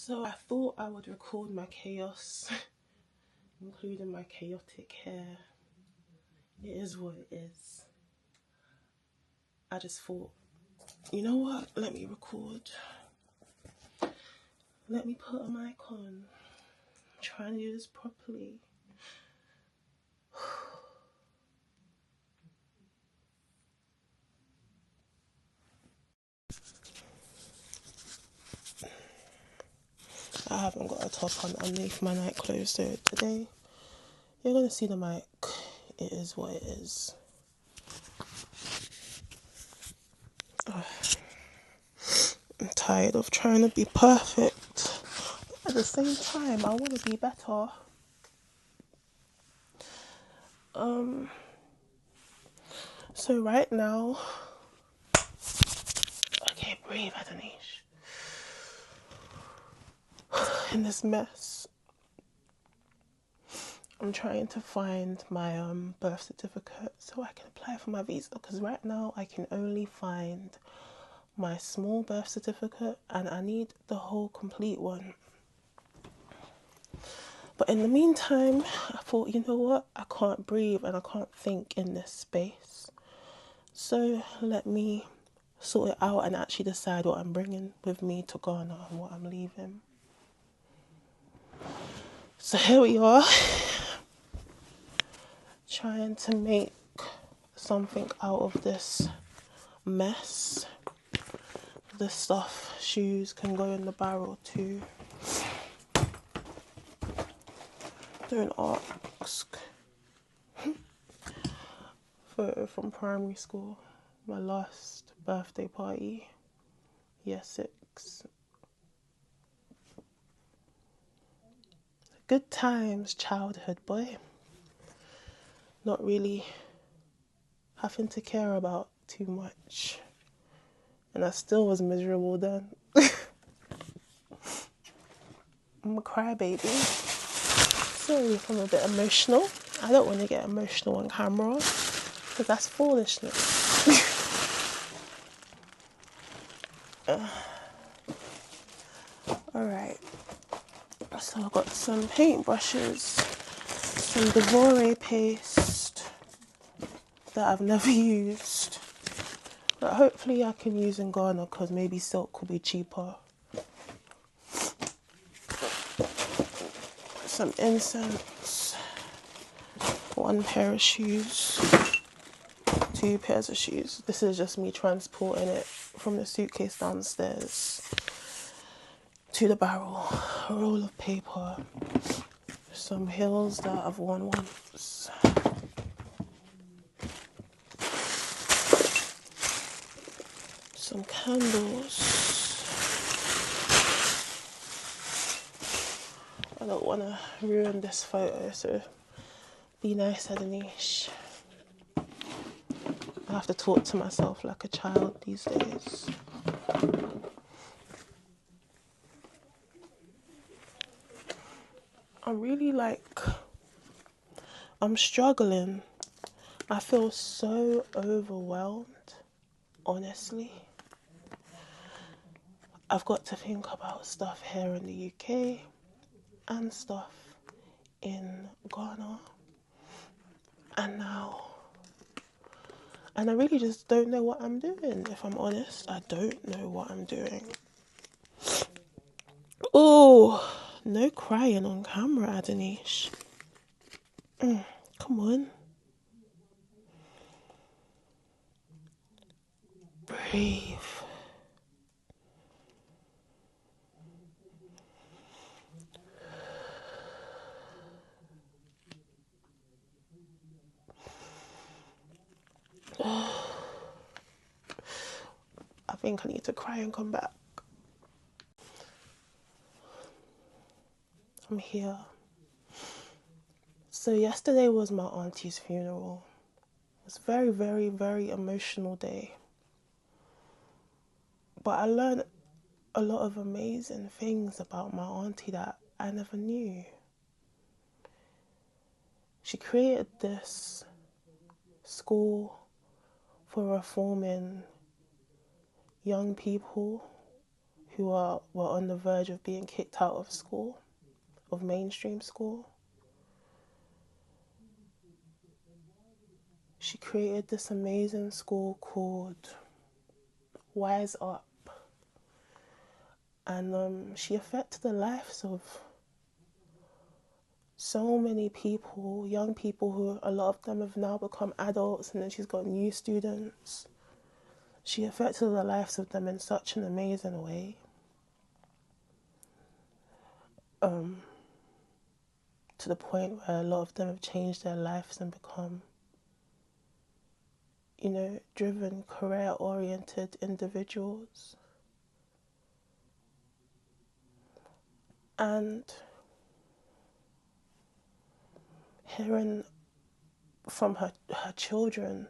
So I thought I would record my chaos, including my chaotic hair. It is what it is. I just thought, you know what? Let me record. Let me put a mic on. I'm trying to do this properly. I haven't got a top on underneath my night clothes, so today you're gonna see the mic. It is what it is. I'm tired of trying to be perfect. At the same time, I want to be better. So right now, okay, breathe, Adonish. In this mess, I'm trying to find my birth certificate so I can apply for my visa, because right now I can only find my small birth certificate and I need the whole complete one. But in the meantime, I thought, you know what, I can't breathe and I can't think in this space, so let me sort it out and actually decide what I'm bringing with me to Ghana and what I'm leaving. So here we are, trying to make something out of this mess. This stuff, shoes can go in the barrel too. Don't ask. Photo from primary school, my last birthday party, year 6. Good times, childhood, boy. Not really having to care about too much. And I still was miserable then. I'm a crybaby. Sorry if I'm a bit emotional. I don't want to get emotional on camera, because that's foolishness. Alright. So I've got some paintbrushes, some Devore paste that I've never used, but hopefully I can use in Ghana, because maybe silk will be cheaper. Some incense, 1 pair of shoes, 2 pairs of shoes. This is just me transporting it from the suitcase downstairs to the barrel. A roll of paper, some heels that I've worn once, some candles. I don't want to ruin this photo, so be nice, Adonish. I have to talk to myself like a child these days. I'm struggling. I feel so overwhelmed, honestly. I've got to think about stuff here in the UK and stuff in Ghana. And I really just don't know what I'm doing, if I'm honest. I don't know what I'm doing. Oh, no crying on camera, Adonish. Come on. Breathe. I think I need to cry and come back. I'm here. So yesterday was my auntie's funeral. It was a very, very, very emotional day. But I learned a lot of amazing things about my auntie that I never knew. She created this school for reforming young people who were on the verge of being kicked out of school, of mainstream school. She created this amazing school called Wise Up. And she affected the lives of so many people, young people who a lot of them have now become adults, and then she's got new students. She affected the lives of them in such an amazing way. To the point where a lot of them have changed their lives and become, driven, career-oriented individuals. And hearing from her children,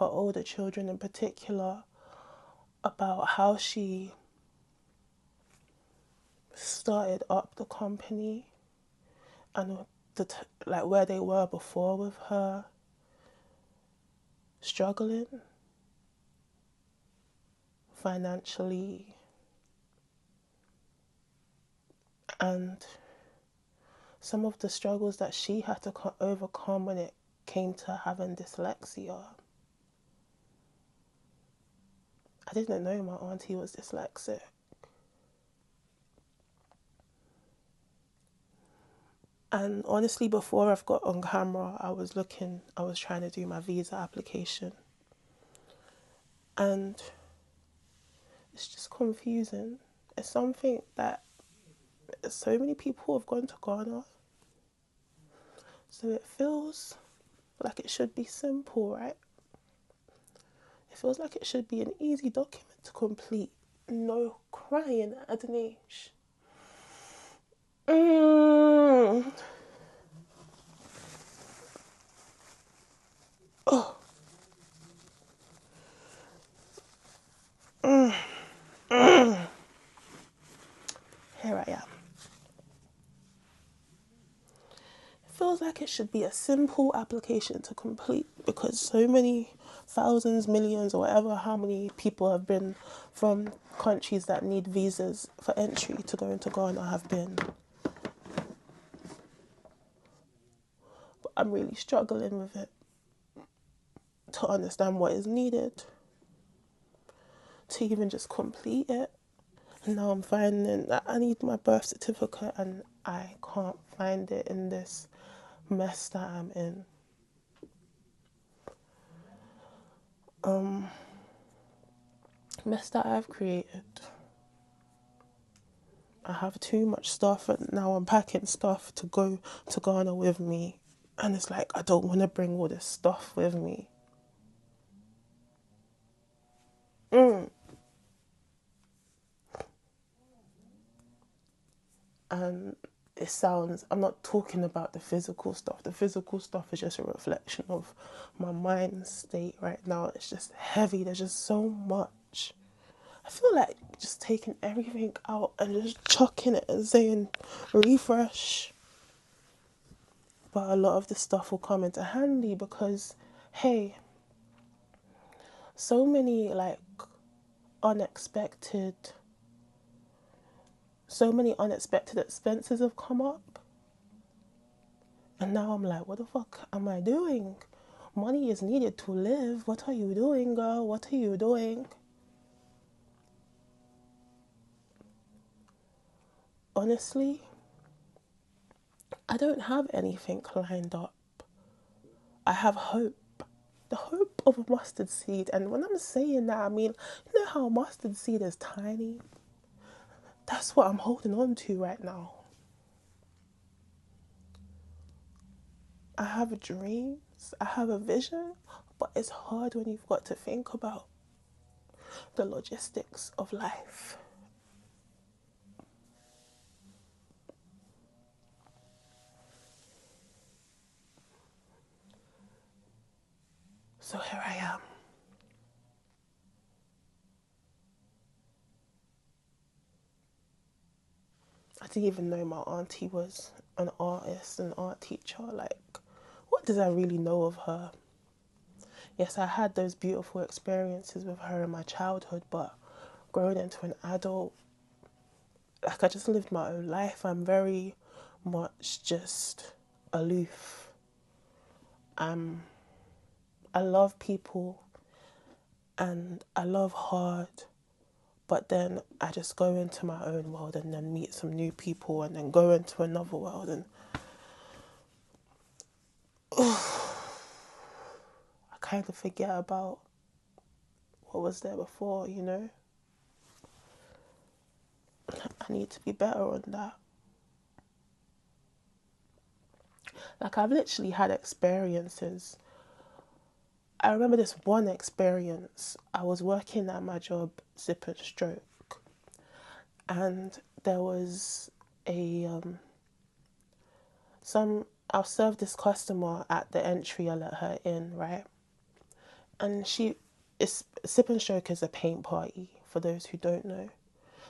her older children in particular, about how she started up the company and where they were before with her struggling financially, and some of the struggles that she had to overcome when it came to having dyslexia. I didn't know my auntie was dyslexic. And honestly, before I've got on camera, I was trying to do my visa application. And it's just confusing. It's something that so many people have gone to Ghana. So it feels like it should be simple, right? It feels like it should be an easy document to complete. No crying at an age. Oh. Here I am. It feels like it should be a simple application to complete, because so many thousands, millions, or whatever, how many people have been from countries that need visas for entry to go into Ghana have been. But I'm really struggling with it to understand what is needed to even just complete it. And now I'm finding that I need my birth certificate and I can't find it in this mess that I'm in. Mess that I've created. I have too much stuff, and now I'm packing stuff to go to Ghana with me. And it's like, I don't want to bring all this stuff with me. And I'm not talking about the physical stuff. The physical stuff is just a reflection of my mind state right now. It's just heavy. There's just so much. I feel like just taking everything out and just chucking it and saying refresh. But a lot of the stuff will come into handy because, hey, so many unexpected expenses have come up. And now I'm like, what the fuck am I doing? Money is needed to live. What are you doing, girl? What are you doing? Honestly, I don't have anything lined up. I have hope. The hope of a mustard seed. And when I'm saying that, I mean, you know how a mustard seed is tiny? That's what I'm holding on to right now. I have dreams, I have a vision, but it's hard when you've got to think about the logistics of life. So here I am. I didn't even know my auntie was an artist, an art teacher. Like, what did I really know of her? Yes, I had those beautiful experiences with her in my childhood, but growing into an adult, like I just lived my own life. I'm very much just aloof. I love people and I love hard, but then I just go into my own world and then meet some new people and then go into another world, and I kind of forget about what was there before, you know? I need to be better on that. Like, I've literally had experiences. I remember this one experience. I was working at my job, Zip and Stroke, and there was I'll serve this customer at the entry. I let her in, right? And Sip and Stroke is a paint party, for those who don't know.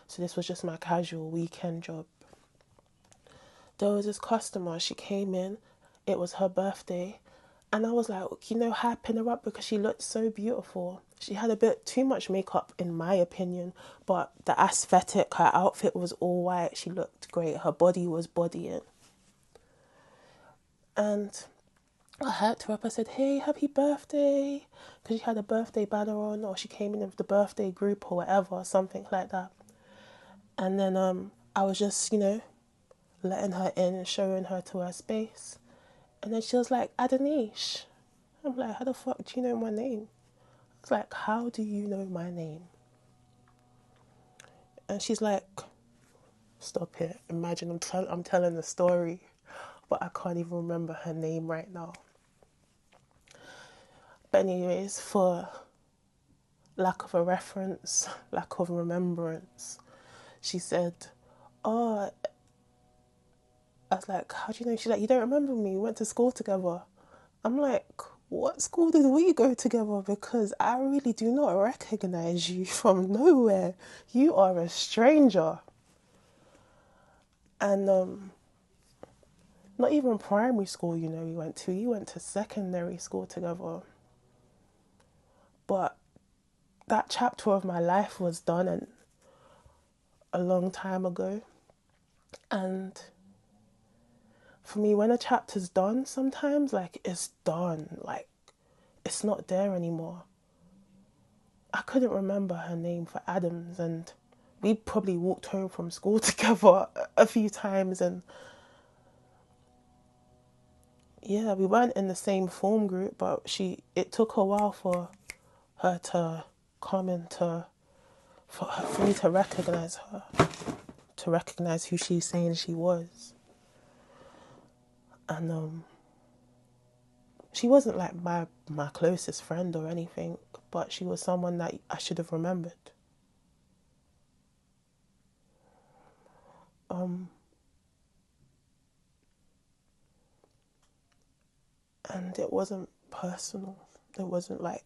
So this was just my casual weekend job. There was this customer, she came in, it was her birthday, and I was like, hyping her up because she looked so beautiful. She had a bit too much makeup, in my opinion, but the aesthetic, her outfit was all white, she looked great, her body was bodying. And I hyped her up, I said, hey, happy birthday, because she had a birthday banner on, or she came in with the birthday group or whatever, something like that. And then I was just, letting her in and showing her to her space. And then she was like, Adanish. I'm like, how the fuck do you know my name? I was like, how do you know my name? And she's like, stop it. Imagine I'm telling the story, but I can't even remember her name right now. But anyways, for lack of a reference, lack of remembrance, she said, oh, I was like, how do you know? She's like, you don't remember me? We went to school together. I'm like, what school did we go together? Because I really do not recognize you from nowhere. You are a stranger. And not even primary school, we went to. You went to secondary school together. But that chapter of my life was done and a long time ago. And for me, when a chapter's done, sometimes, like, it's done. Like, it's not there anymore. I couldn't remember her name for Adams, and we probably walked home from school together a few times, and yeah, we weren't in the same form group, but it took a while for her to come into, for me to recognize her, to recognize who she's saying she was. And she wasn't like my closest friend or anything, but she was someone that I should have remembered. And it wasn't personal. It wasn't like,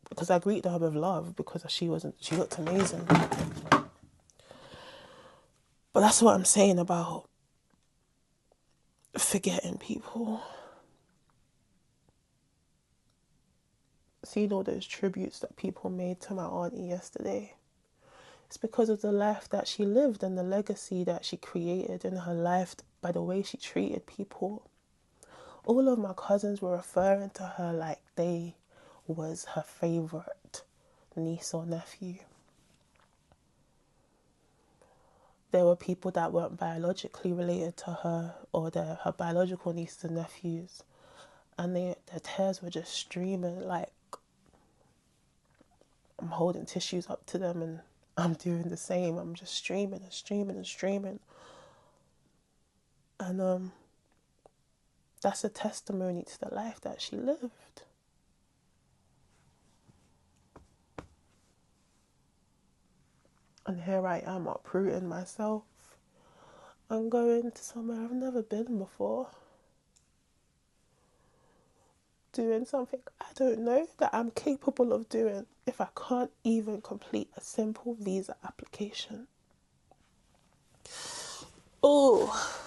because I greeted her with love because she looked amazing. But that's what I'm saying about forgetting people. Seeing all those tributes that people made to my auntie yesterday. It's because of the life that she lived and the legacy that she created in her life by the way she treated people. All of my cousins were referring to her like they was her favourite niece or nephew. There were people that weren't biologically related to her, or her biological nieces and nephews, and their tears were just streaming. Like, I'm holding tissues up to them and I'm doing the same. I'm just streaming and streaming and streaming. And that's a testimony to the life that she lived. And here I am uprooting myself and going to somewhere I've never been before. Doing something I don't know that I'm capable of doing if I can't even complete a simple visa application. Oh,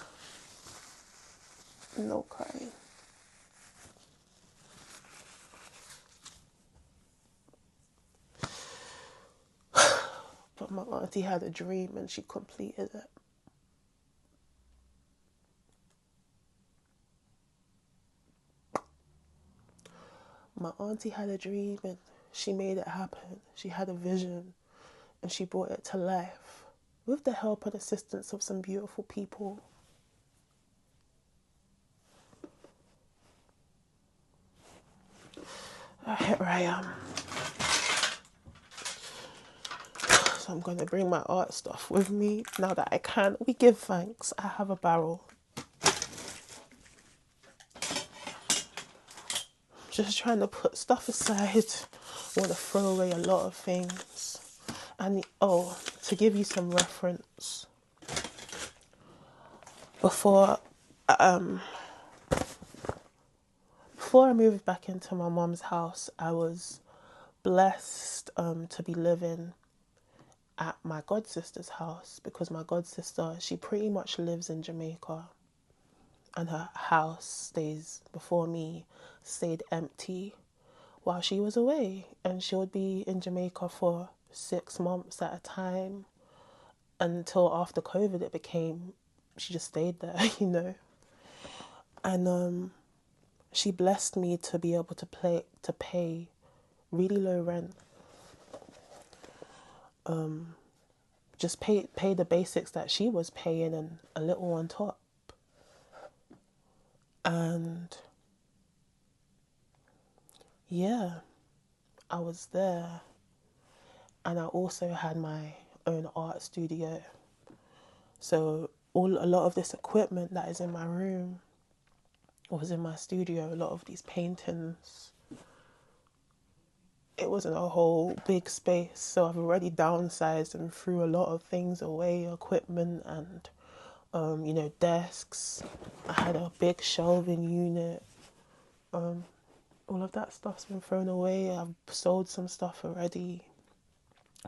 no crying. But my auntie had a dream and she completed it. My auntie had a dream and she made it happen. She had a vision and she brought it to life with the help and assistance of some beautiful people. Here I am. So I'm going to bring my art stuff with me now that I can. We give thanks. I have a barrel. Just trying to put stuff aside. I want to throw away a lot of things. And to give you some reference, before I moved back into my mom's house, I was blessed to be living at my god sister's house, because my god sister, she pretty much lives in Jamaica, and her house stayed empty while she was away, and she would be in Jamaica for 6 months at a time until after COVID she just stayed there, and she blessed me to be able to pay really low rent, just pay the basics that she was paying and a little on top. And yeah, I was there, and I also had my own art studio. So a lot of this equipment that is in my room was in my studio. A lot of these paintings, it wasn't a whole big space, so I've already downsized and threw a lot of things away, equipment and desks. I had a big shelving unit. All of that stuff's been thrown away. I've sold some stuff already.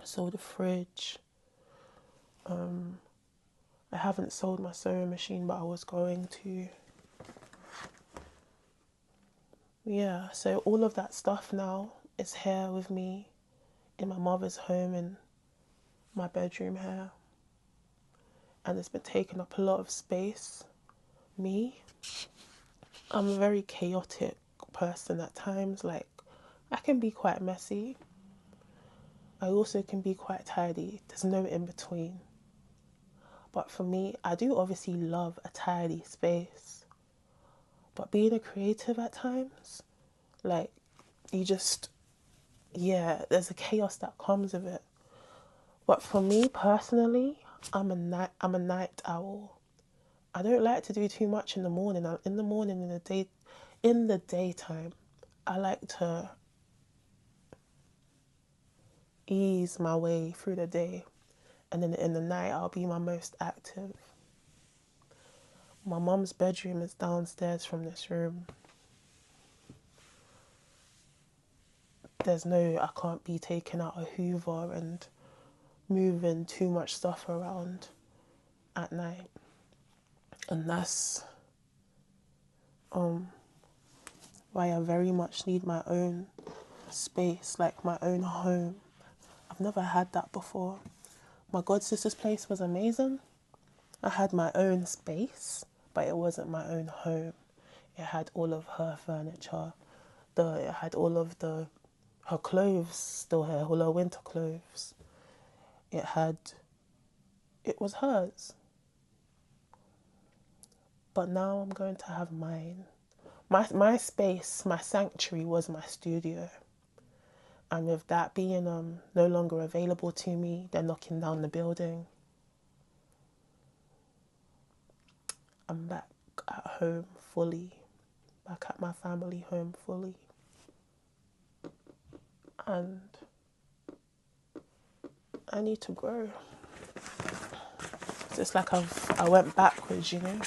I sold a fridge. I haven't sold my sewing machine, but I was going to. Yeah, so all of that stuff now is here with me in my mother's home, in my bedroom here. And it's been taking up a lot of space. I'm a very chaotic person at times. Like, I can be quite messy. I also can be quite tidy. There's no in between. But for me, I do obviously love a tidy space. But being a creative at times, like, there's a chaos that comes with it. But for me personally, I'm a night owl. I don't like to do too much in the morning. In the daytime, I like to ease my way through the day, and then in the night I'll be my most active. My mom's bedroom is downstairs from this room. I can't be taking out a Hoover and moving too much stuff around at night. And that's why I very much need my own space, like my own home. I've never had that before. My god sister's place was amazing. I had my own space, but it wasn't my own home. It had all of her furniture. It had all of her clothes still here, all her winter clothes. It was hers. But now I'm going to have mine. My space, my sanctuary was my studio. And with that being no longer available to me, they're knocking down the building. I'm back at home fully. Back at my family home fully. And I need to grow. It's like I went backwards, I'm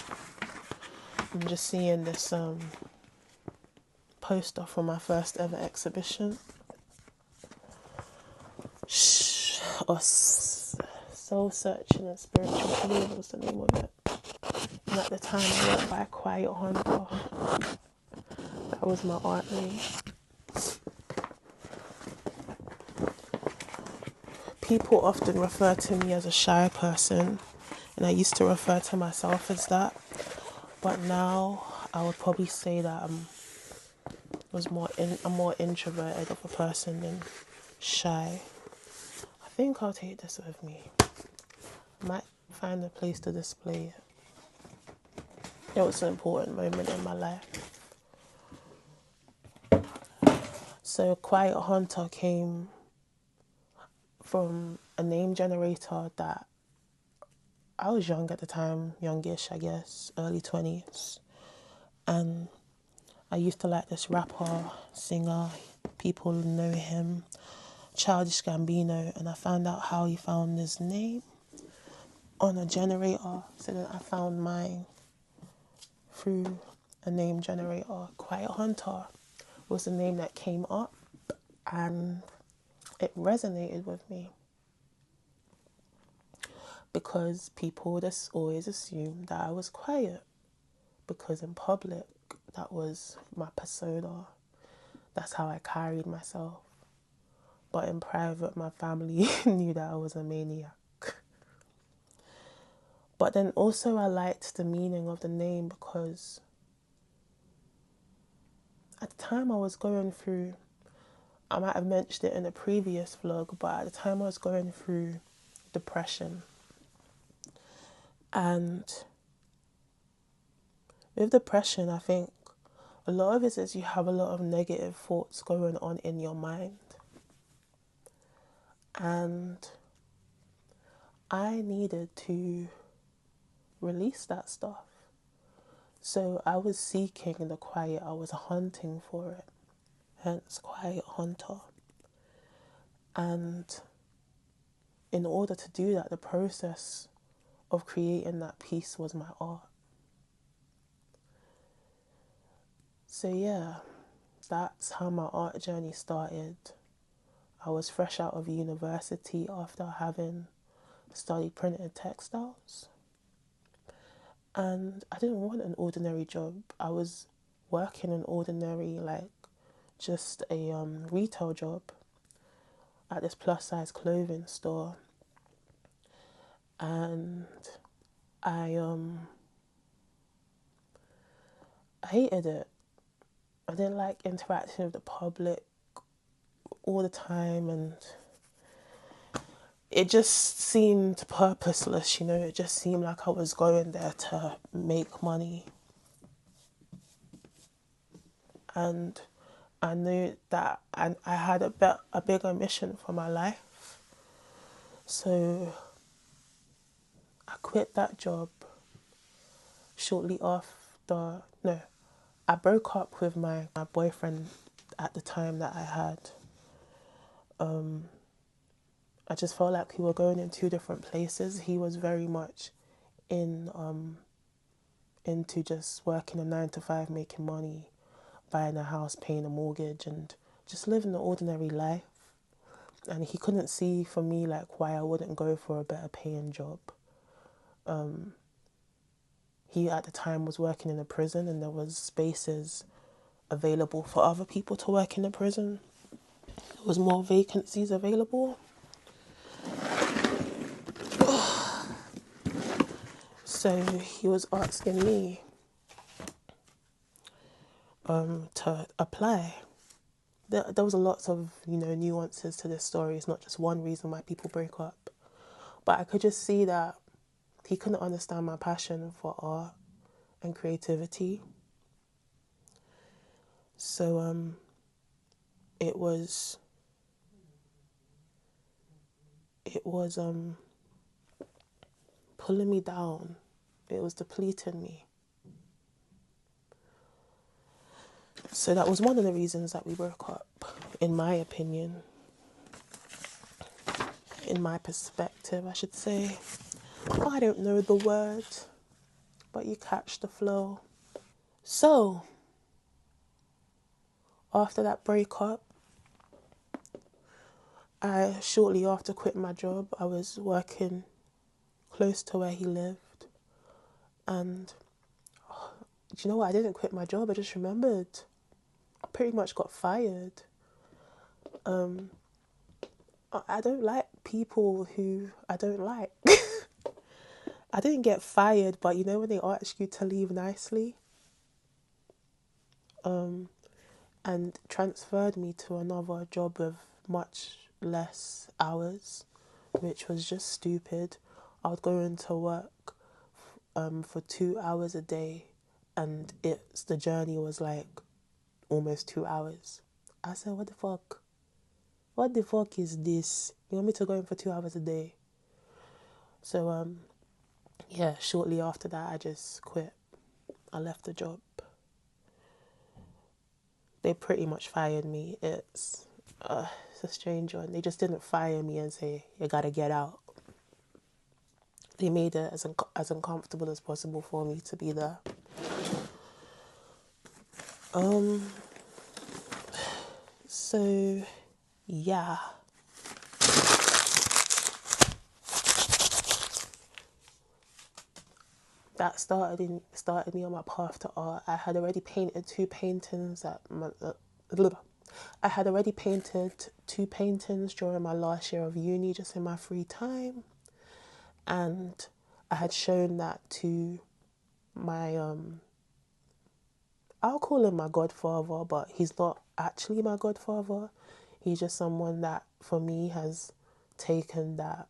just seeing this poster from my first ever exhibition. Or Soul Searching and Spiritual Healing was the name of it. And at the time I went by Quiet Hunter. That was my art name. people often refer to me as a shy person, and I used to refer to myself as that. But now I would probably say that I'm more introverted of a person than shy. I think I'll take this with me. Might find a place to display it. It was an important moment in my life. So Quiet Hunter came from a name generator that I was young at the time, youngish I guess, early 20s. And I used to like this rapper, singer, people know him, Childish Gambino, and I found out how he found his name on a generator. So then I found mine through a name generator. Quiet Hunter was the name that came up, and it resonated with me because people just always assumed that I was quiet, because in public that was my persona, that's how I carried myself. But in private, my family knew that I was a maniac. But then also I liked the meaning of the name because at the time I was going through, I might have mentioned it in a previous vlog, but at the time I was going through depression. And with depression, I think a lot of it is you have a lot of negative thoughts going on in your mind. And I needed to release that stuff. So I was seeking the quiet, I was hunting for it, hence Quiet Hunter. And in order to do that, the process of creating that piece was my art. So yeah, that's how my art journey started. I was fresh out of university after having studied printed textiles. And I didn't want an ordinary job. I was working an ordinary, just a retail job at this plus size clothing store. And I hated it. I didn't like interacting with the public all the time, and it just seemed purposeless, it just seemed like I was going there to make money. And I knew that I had a bigger mission for my life. So I quit that job shortly after, no, I broke up with my boyfriend at the time that I had. I just felt like we were going in two different places. He was very much into just working a 9 to 5, making money, buying a house, paying a mortgage, and just living an ordinary life. And he couldn't see for me why I wouldn't go for a better paying job. He at the time was working in a prison, and there was spaces available for other people to work in the prison. There was more vacancies available. So he was asking me to apply. There was a lot of, nuances to this story. It's not just one reason why people break up. But I could just see that he couldn't understand my passion for art and creativity. So it was pulling me down. It was depleting me. So that was one of the reasons that we broke up, in my opinion. In my perspective, I should say. I don't know the word, but you catch the flow. So, after that breakup, shortly after quitting my job, I was working close to where he lived. And do you know what? I didn't quit my job. I just remembered. I pretty much got fired. I don't like people who I don't like. I didn't get fired, but you know when they ask you to leave nicely, and transferred me to another job with much less hours, which was just stupid. I would go into work for 2 hours a day, and the journey was like almost 2 hours. I said, what the fuck? What the fuck is this? You want me to go in for 2 hours a day? So yeah, shortly after that I just quit. I left the job. They pretty much fired me. It's a strange one. They just didn't fire me and say, you gotta get out. They made it as uncomfortable as possible for me to be there. So yeah. That started me on my path to art. I had already painted two paintings during my last year of uni, just in my free time, and I had shown that to my I'll call him my godfather, but he's not actually my godfather. He's just someone that, for me, has taken that.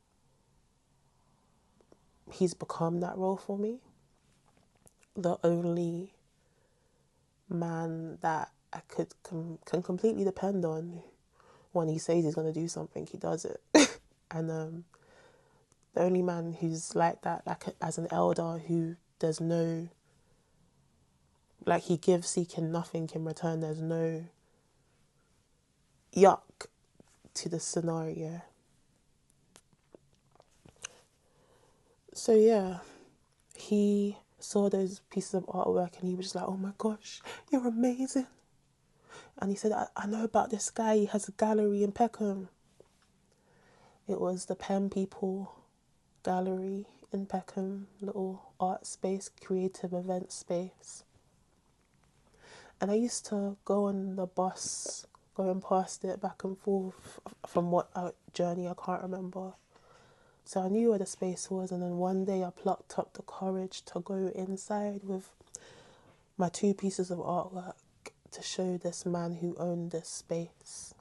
He's become that role for me. The only man that I can completely depend on. When he says he's going to do something, he does it. And the only man who's like that, like as an elder, who there's no, like, he gives seeking nothing in return. There's no yuck to the scenario. So yeah, he saw those pieces of artwork and he was just like, oh my gosh, you're amazing. And he said, I know about this guy, he has a gallery in Peckham. It was the Pen People Gallery in Peckham, little art space, creative event space. And I used to go on the bus, going past it back and forth from what journey, I can't remember. So I knew where the space was, and then one day I plucked up the courage to go inside with my two pieces of artwork to show this man who owned this space.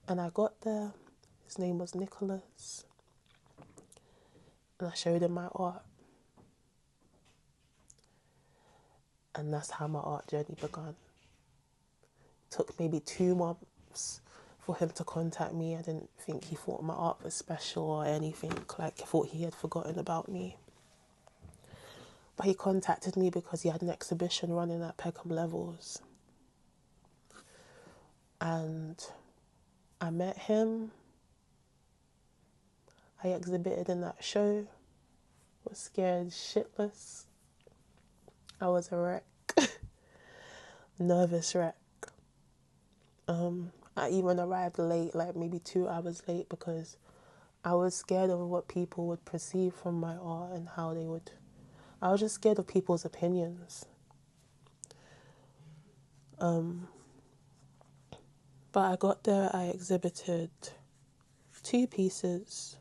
And I got there, his name was Nicholas, and I showed him my art. And that's how my art journey began. It took maybe 2 months for him to contact me. I didn't think he thought my art was special or anything, like I thought he had forgotten about me. But he contacted me because he had an exhibition running at Peckham Levels. And I met him. I exhibited in that show. Was scared shitless. I was a wreck. Nervous wreck. I even arrived late, like maybe 2 hours late, because I was scared of what people would perceive from my art and how they would. I was just scared of people's opinions. But I got there, I exhibited 2 pieces,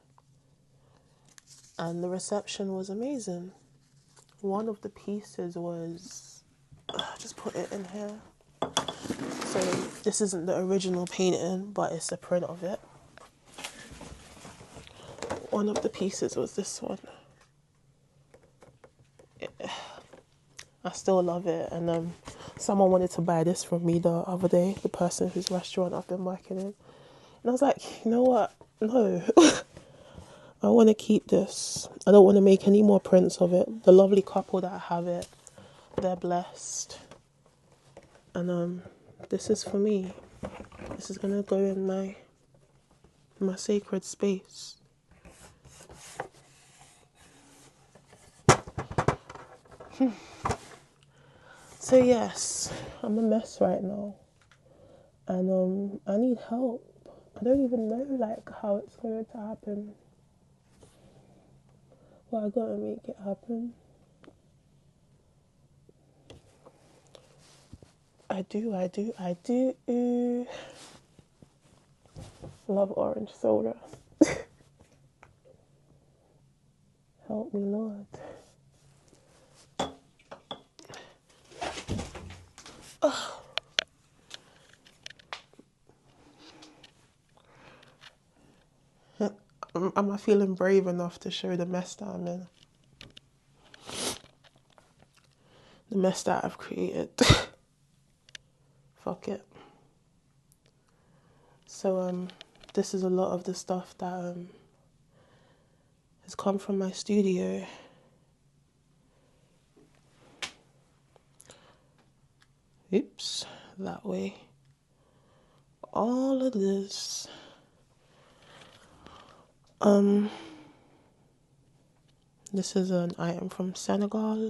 and the reception was amazing. One of the pieces was, just put it in here. So this isn't the original painting, but it's a print of it. One of the pieces was this one. I still love it, and someone wanted to buy this from me the other day, the person whose restaurant I've been working in. And I was like, you know what? No. I want to keep this. I don't want to make any more prints of it. The lovely couple that have it, they're blessed. And this is for me. This is gonna go in my sacred space. So yes, I'm a mess right now, and I need help. I don't even know like how it's going to happen. But I gotta make it happen. I do. Love orange soda. Help me, Lord. Am I feeling brave enough to show the mess that I'm in? The mess that I've created. Fuck it. So, this is a lot of the stuff that has come from my studio. Oops, that way. All of this. This is an item from Senegal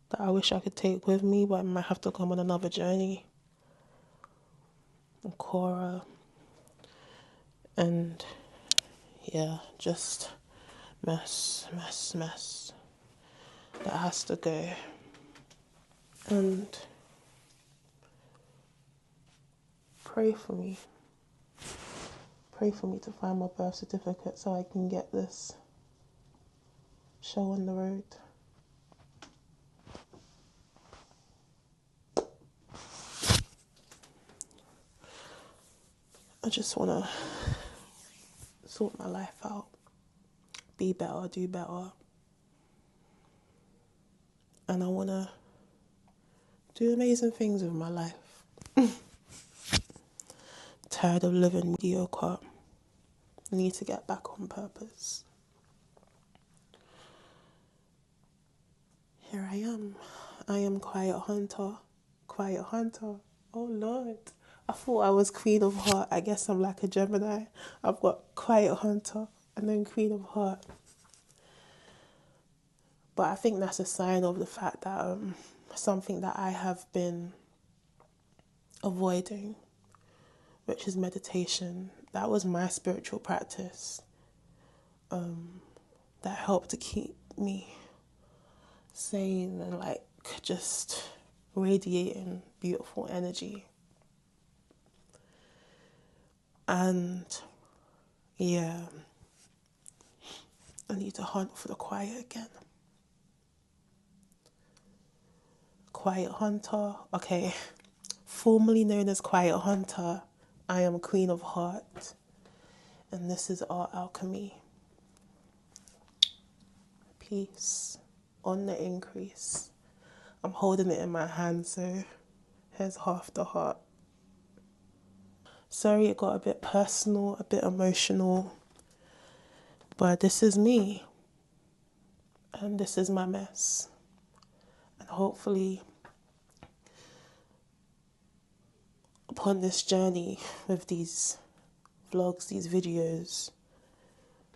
that I wish I could take with me, but I might have to come on another journey. Cora. And yeah, just mess that has to go. And pray for me to find my birth certificate so I can get this show on the road. I just want to sort my life out, be better, do better. And I want to do amazing things with my life. Tired of living mediocre. I need to get back on purpose. Here I am. I am Quiet Hunter. Quiet Hunter. Oh Lord. I thought I was Queen of Heart. I guess I'm like a Gemini. I've got Quiet Hunter and then Queen of Heart. But I think that's a sign of the fact that something that I have been avoiding, which is meditation. That was my spiritual practice that helped to keep me sane and like just radiating beautiful energy. And yeah, I need to hunt for the quiet again. Quiet Hunter. Okay, formerly known as Quiet Hunter, I am Queen of Heart. And this is our alchemy. Peace on the increase. I'm holding it in my hand, so here's half the heart. Sorry it got a bit personal, a bit emotional, but this is me. And this is my mess. And hopefully, upon this journey with these vlogs, these videos,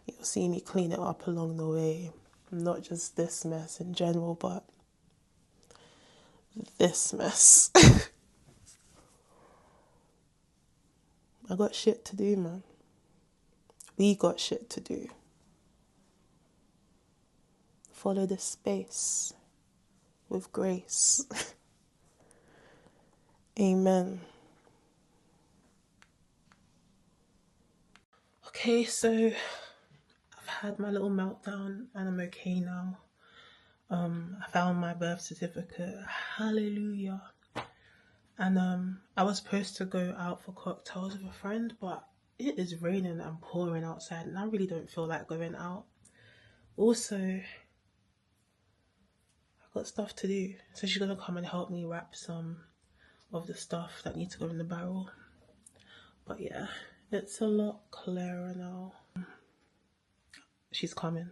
you'll see me clean it up along the way. Not just this mess in general, but this mess. I got shit to do, man. We got shit to do. Follow this space with grace. Amen. Okay, so I've had my little meltdown and I'm okay now. I found my birth certificate. Hallelujah. And I was supposed to go out for cocktails with a friend, but it is raining and pouring outside and I really don't feel like going out. Also, I've got stuff to do. So she's gonna come and help me wrap some of the stuff that needs to go in the barrel. But yeah, it's a lot clearer now. She's coming.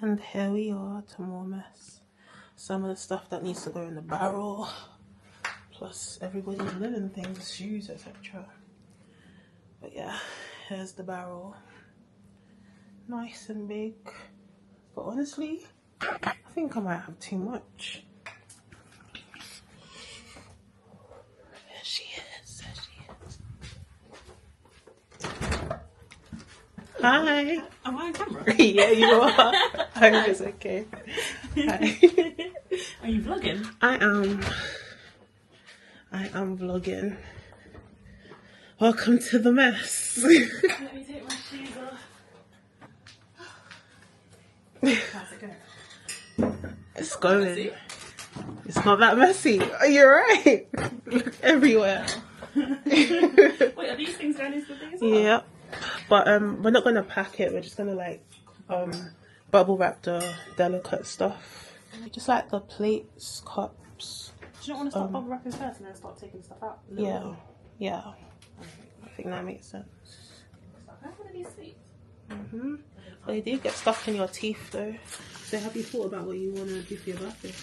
And here we are to more mess. Some of the stuff that needs to go in the barrel, plus everybody's linen things, shoes, etc. But yeah, here's the barrel. Nice and big. But honestly, I think I might have too much. There she is. Hi. Am I on camera? Yeah, you are. I hope it's okay. Hi. Are you vlogging? I am vlogging. Welcome to the mess. Let me take my shoes off. How's it going? It's going. It's not that messy. Oh, you're right. Look everywhere. Wait, are these things going into the thing as well? Yeah. But we're not gonna pack it. We're just gonna like bubble wrap the delicate stuff. Just like the plates, cups. Do you not want to start bubble wrapping first and then start taking stuff out? Yeah. I think that makes sense. How are these sweet? But they do get stuck in your teeth though. So have you thought about what you want to do for your birthday?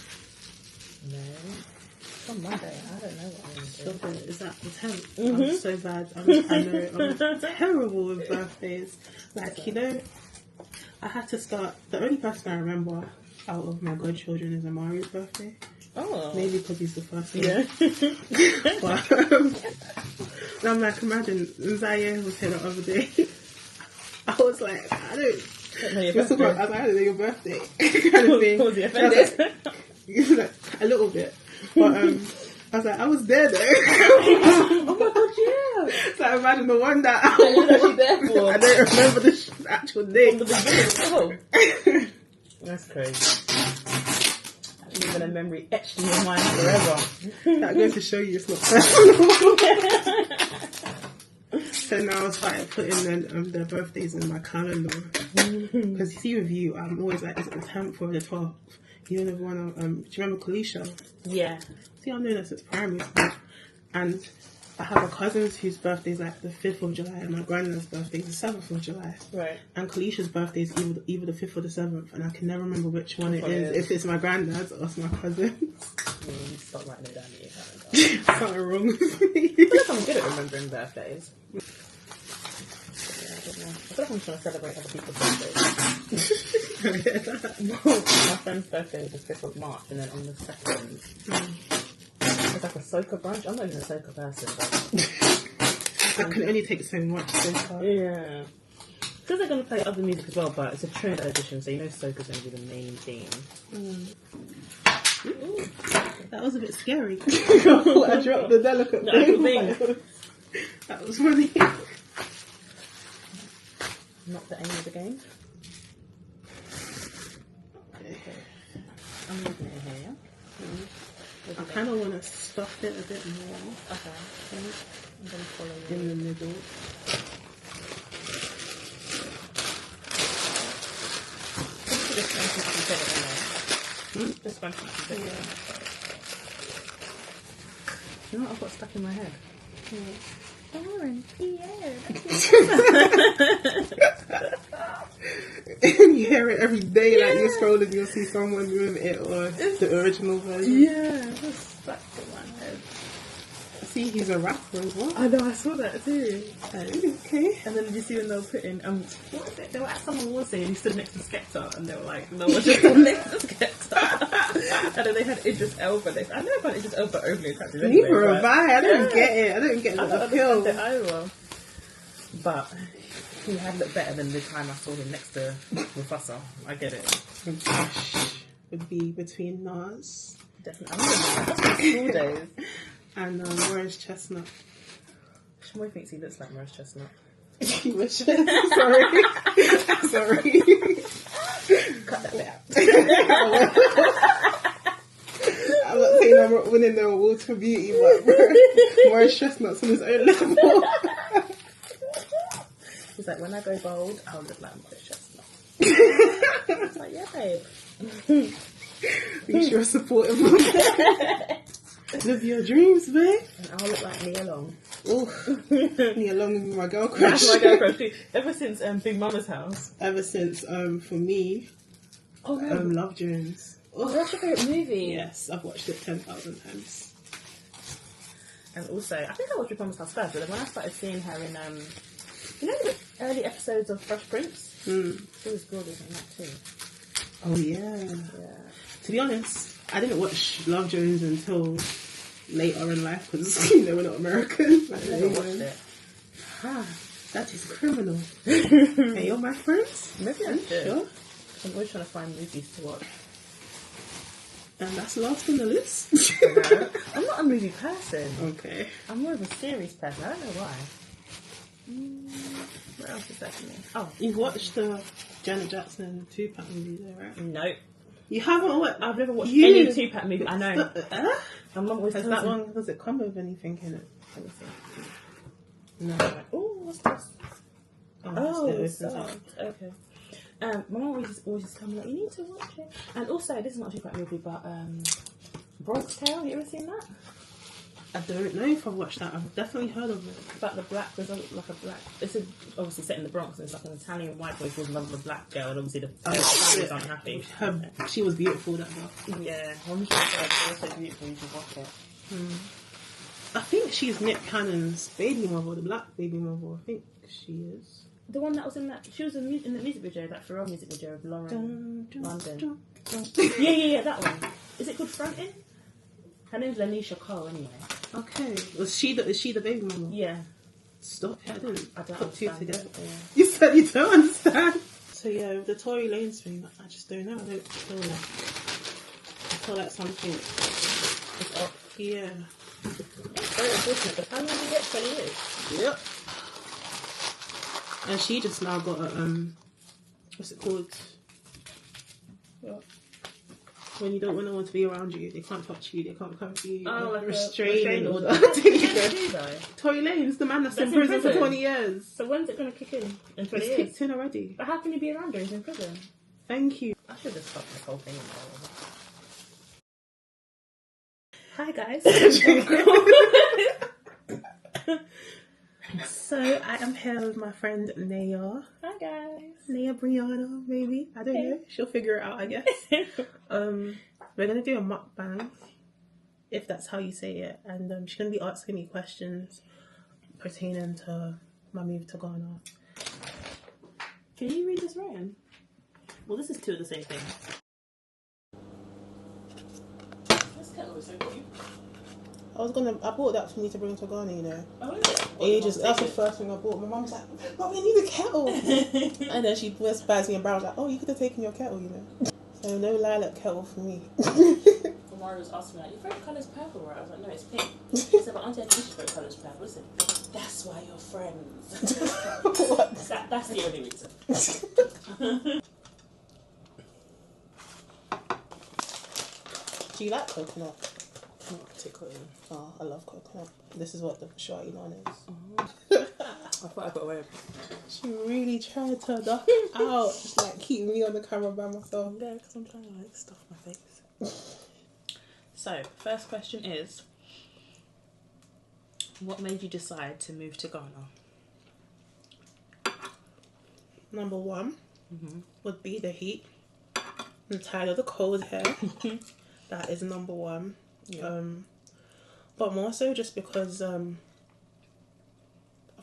No. It's on Monday. I don't know what I'm going to do. Stop it. Is that the 10th? I'm so bad. I'm terrible with birthdays. Like, you know, I had to start. The only person I remember out of my godchildren is Amari's birthday. Oh. Maybe because he's the first one. Yeah. But I'm like, imagine Zaya was here the other day. I was like, I don't know your birthday. I was like, I don't know your birthday. Kind of thing. Was he offended? Like, a little bit. But I was like, I was there though. Oh my god, yeah. So I imagine the one that I was actually there for. I don't remember the actual name. From the beginning. Oh. That's crazy. That's even a memory etched in your mind forever. That goes to show you it's not personal. So now I started putting their birthdays in my calendar. Because you see with you, I'm always like, is it the 10th or the 12th? You know the one, do you remember Kalisha? Yeah. See, I've known her since primary school. And I have a cousin whose birthday is like the 5th of July, and my granddad's birthday is the 7th of July. Right. And Kalisha's birthday is either the 5th or the 7th, and I can never remember which one it is, if it's my granddad's or it's my cousin's. You need to stop writing it down in your calendar. Something wrong with me. I feel like I'm good at remembering birthdays. I feel like I'm trying to celebrate other people's birthdays. My friend's birthday was the 5th of March, and then on the 2nd, it's like a soca brunch. I'm not even a soca person, but I can only take so much soca. yeah. Because they're going to play other music as well, but it's a Trinidad edition, so you know soca's going to be the main theme. Ooh, that was a bit scary. I dropped the delicate thing. That was funny. Not the aim of the game. Okay. I'm leaving it in here, yeah? I kind of want to stuff it a bit more. Okay. I'm going to follow you. In the middle. Just fancy to say it in there. You know what I've got stuck in my head? Orange, yeah. You hear it every day, like you're scrolling, you'll see someone with it or the original version. Yeah, it's stuck in my head. See, he's a rapper as well. I know, I saw that too. Okay. And then did you see when they were putting, what was it? They were at someone was saying he stood next to Skepta, and they were like, no one just stood next to Skepta. And then they had Idris Elba. I know about Idris Elba overly attractive. Neither have I. I don't get it. I don't get the appeal. Either. But he had looked better than the time I saw him next to Mufasa. I get it. Would be between Nas. Definitely. I remember that's my school days. And Morris Chestnut. Shmoy thinks he looks like Morris Chestnut. He wishes. Sorry. Sorry. Cut that bit out. I'm not saying I'm winning the awards for beauty, but Morris Chestnut's on his own level. He's like, when I go bold, I'll look like Morris Chestnut. I was like, yeah, babe. At least you're supportive of it. Live your dreams, babe. And I'll look like Nia Long. Nia Long is my girl crush. That's my girl crush too. Ever since Big Mama's House. Ever since, for me, Love Jones. Oh, that's your favourite movie? Yes, I've watched it 10,000 times. And also, I think I watched Big Mama's House first, but then when I started seeing her in, you know the early episodes of Fresh Prince? She was gorgeous in that too. Oh, yeah. To be honest, I didn't watch Love Jones until later in life because, we're not American. I never watched it. That is criminal. Hey, you're my friends? Maybe I should. Sure. I'm always trying to find movies to watch. And that's last on the list. I'm not a movie person. Okay. I'm more of a series person. I don't know why. What else is that for me? Oh, You've watched the Janet Jackson Tupac movie there, right? no. You haven't watched? I've never watched any Tupac movie. I know. My mum always Has tells that me. one, does it come with anything in it? Let me see. No. Oh, what's this? Oh, Oh, it's so, okay. My mum always tell me like, you need to watch it. And also, this is not a Tupac movie, but Bronx Tale. Have you ever seen that? I don't know if I've watched that. I've definitely heard of it. About the black, there's like a black. It's obviously set in the Bronx, and it's like an Italian white boy falls in love with a black girl, and obviously the families aren't happy. She was beautiful, that girl. Yeah, I'm sure she's so beautiful. You should watch it. I think she's Nick Cannon's baby mother, the black baby mother. I think she is. The one that was in that, she was in the music video, that Pharrell music video of Lauren London. Yeah, that one. Is it called Frontin'? Her name's Lanisha Cole, anyway. Okay. Is she the baby mama? Yeah. Stop. I don't put two together. Yeah. You said you don't understand. So yeah, with the Tory Lanez thing, I just don't know. I feel like something is off. Yeah. It's very unfortunate, but how long did you get? 20 years? Yep. And she just now got a what's it called? What? When you don't want no one to be around you, they can't touch you, they can't come to you. Oh, like restraining order. Tory Lanez, the man that's in prison for 20 years. So when's it going to kick in? In 20 years? It's kicked in already. But how can you be around her? He's in prison. Thank you. I should have stopped this whole thing. Hi guys. So I am here with my friend Naya. Hi guys. Naya Brianna, maybe. I don't know. She'll figure it out, I guess. We're gonna do a mukbang, if that's how you say it, and she's gonna be asking me questions pertaining to my move to Ghana. Can you read this writing? Well, this is two of the same thing. This kettle is so cute. I bought that for me to bring to Ghana, you know. Oh, is it? Ages. That's the first thing I bought. My mum was like, "But we need a kettle," and then she just buys me a brown. Like, "Oh, you could have taken your kettle, you know." So no lilac kettle for me. Mara was asking me like, "Your favorite colour is purple, right?" I was like, "No, it's pink." She said, "But Auntie Anisha's favorite colour is purple." I said, "That's why you're friends." What? That's the only reason. Do you like coconut? Not particularly. Oh, I love coconut. This is what the shawty naan is. I thought I got away with it. She really tried to duck it out. Just like keep me on the camera by myself. Yeah, because I'm trying to like stuff my face. So, first question is, what made you decide to move to Ghana? Number one would be the heat. I'm tired of the cold here. That is number one. Yeah. But more so just because I've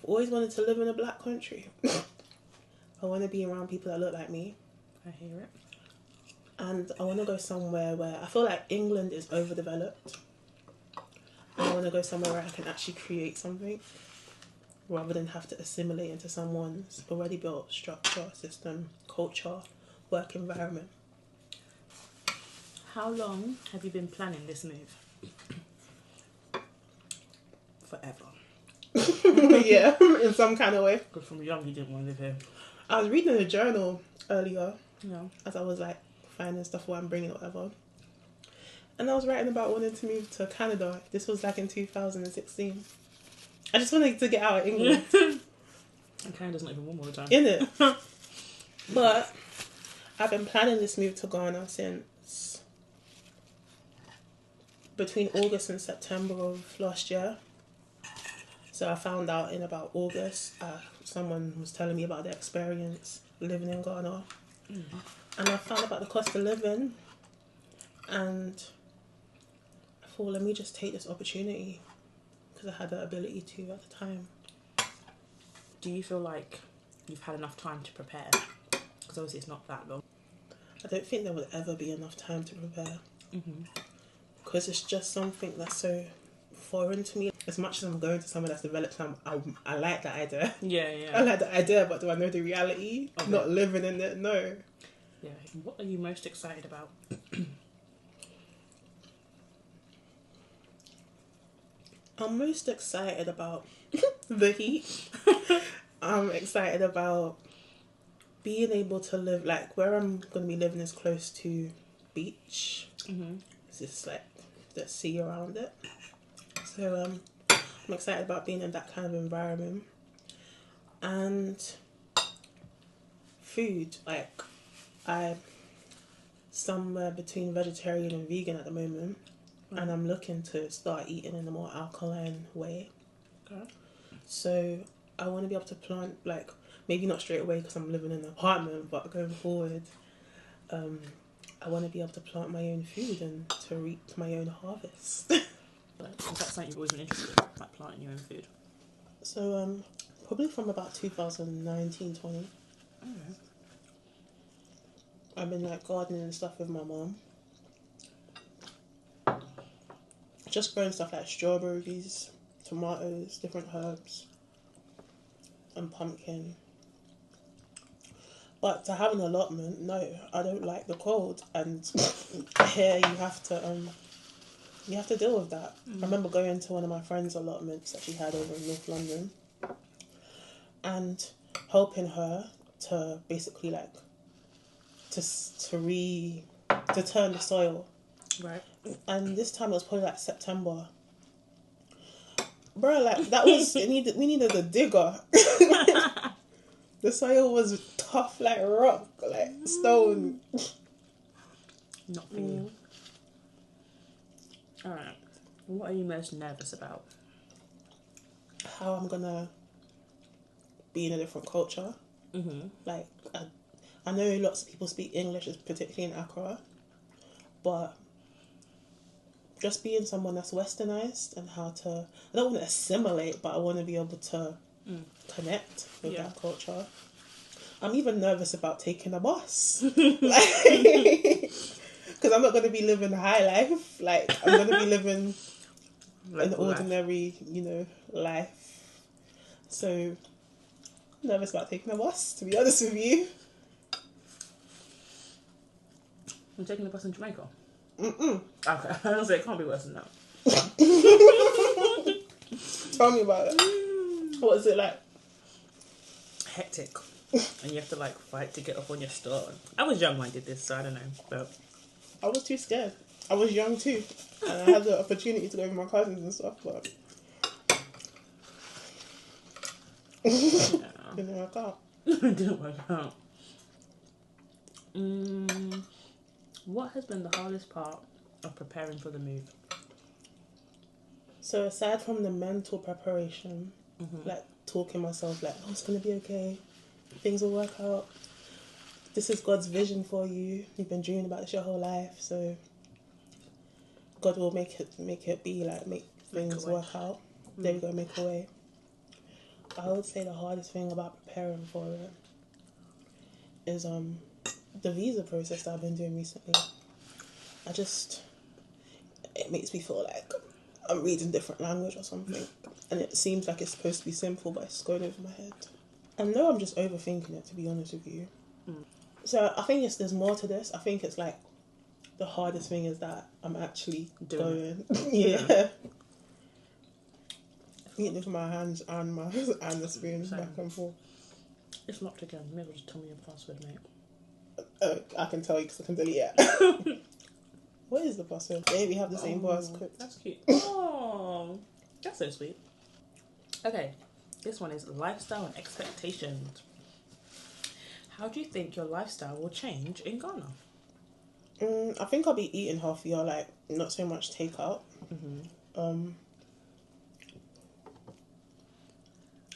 always wanted to live in a black country. I want to be around people that look like me. I hear it. And I want to go somewhere where I feel like England is overdeveloped. I want to go somewhere where I can actually create something rather than have to assimilate into someone's already built structure, system, culture, work environment. How long have you been planning this move? Forever. Yeah, in some kind of way. Because from young you didn't want to live here. I was reading a journal earlier, Yeah. as I was like finding stuff what I'm bringing or whatever. And I was writing about wanting to move to Canada. This was like in 2016. I just wanted to get out of England. And Canada's not even warm all the time. Innit? But I've been planning this move to Ghana since between August and September of last year. So I found out in about August, someone was telling me about their experience living in Ghana. And I found about the cost of living, and I thought, let me just take this opportunity because I had the ability to at the time. Do you feel like you've had enough time to prepare? Because obviously it's not that long. I don't think there will ever be enough time to prepare. Because it's just something that's so foreign to me. As much as I'm going to somewhere that's developed, I like that idea. Yeah. I like the idea, but do I know the reality? Okay. Not living in it, no. Yeah. What are you most excited about? I'm most excited about the heat. I'm excited about being able to live, like, where I'm going to be living is close to beach. It's just like the sea around it. So I'm excited about being in that kind of environment. And food, like, I'm somewhere between vegetarian and vegan at the moment. And I'm looking to start eating in a more alkaline way. Okay. So I want to be able to plant, like, maybe not straight away because I'm living in an apartment, but going forward, I want to be able to plant my own food and to reap my own harvest. Is that something you've always been interested in, like planting your own food? So probably from about 2019-20, Okay. I've been like gardening and stuff with my mom. Just growing stuff like strawberries, tomatoes, different herbs, and pumpkin. But to have an allotment, no, I don't like the cold, and here you have to deal with that. I remember going to one of my friend's allotments that she had over in North London, and helping her to basically like to turn the soil. Right. And this time it was probably like September. Bro, like that was we needed a digger. The soil was tough like rock, like stone. Not for you. Alright. What are you most nervous about? How I'm gonna be in a different culture. Like I know lots of people speak English, particularly in Accra, but just being someone that's westernized and how to, I don't want to assimilate, but I want to be able to connect with that culture. I'm even nervous about taking a bus. Because I'm not going to be living high life. Like, I'm going to be living an ordinary, life. So, nervous about taking a bus, to be honest with you. I'm taking the bus in Jamaica? Okay. I was like, it can't be worse than that. Tell me about it. What is it like? Hectic. And you have to like fight to get up on your start. I was young when I did this, so I don't know. But I was too scared. I was young too. And I had the opportunity to go with my cousins and stuff, but didn't work out. It didn't work out. What has been the hardest part of preparing for the move? So aside from the mental preparation, like talking myself like, oh, it's going to be okay. Things will work out. This is God's vision for you. You've been dreaming about this your whole life, so God will make it be, like, make things work out. There we go, make a way. I would say the hardest thing about preparing for it is the visa process that I've been doing recently. It makes me feel like I'm reading different language or something. And it seems like it's supposed to be simple, but it's going over my head. I know I'm just overthinking it, to be honest with you. So I think there's more to this. I think it's like the hardest thing is that I'm actually going. Yeah. Eating with my hands and the spoon back and forth. It's locked again. Maybe just tell me your password, mate. I can tell you because I can delete it. What is the password? Yeah, we have the same password. That's cute. Oh, that's so sweet. Okay, this one is lifestyle and expectations. How do you think your lifestyle will change in Ghana? I think I'll be eating healthier, like not so much takeout.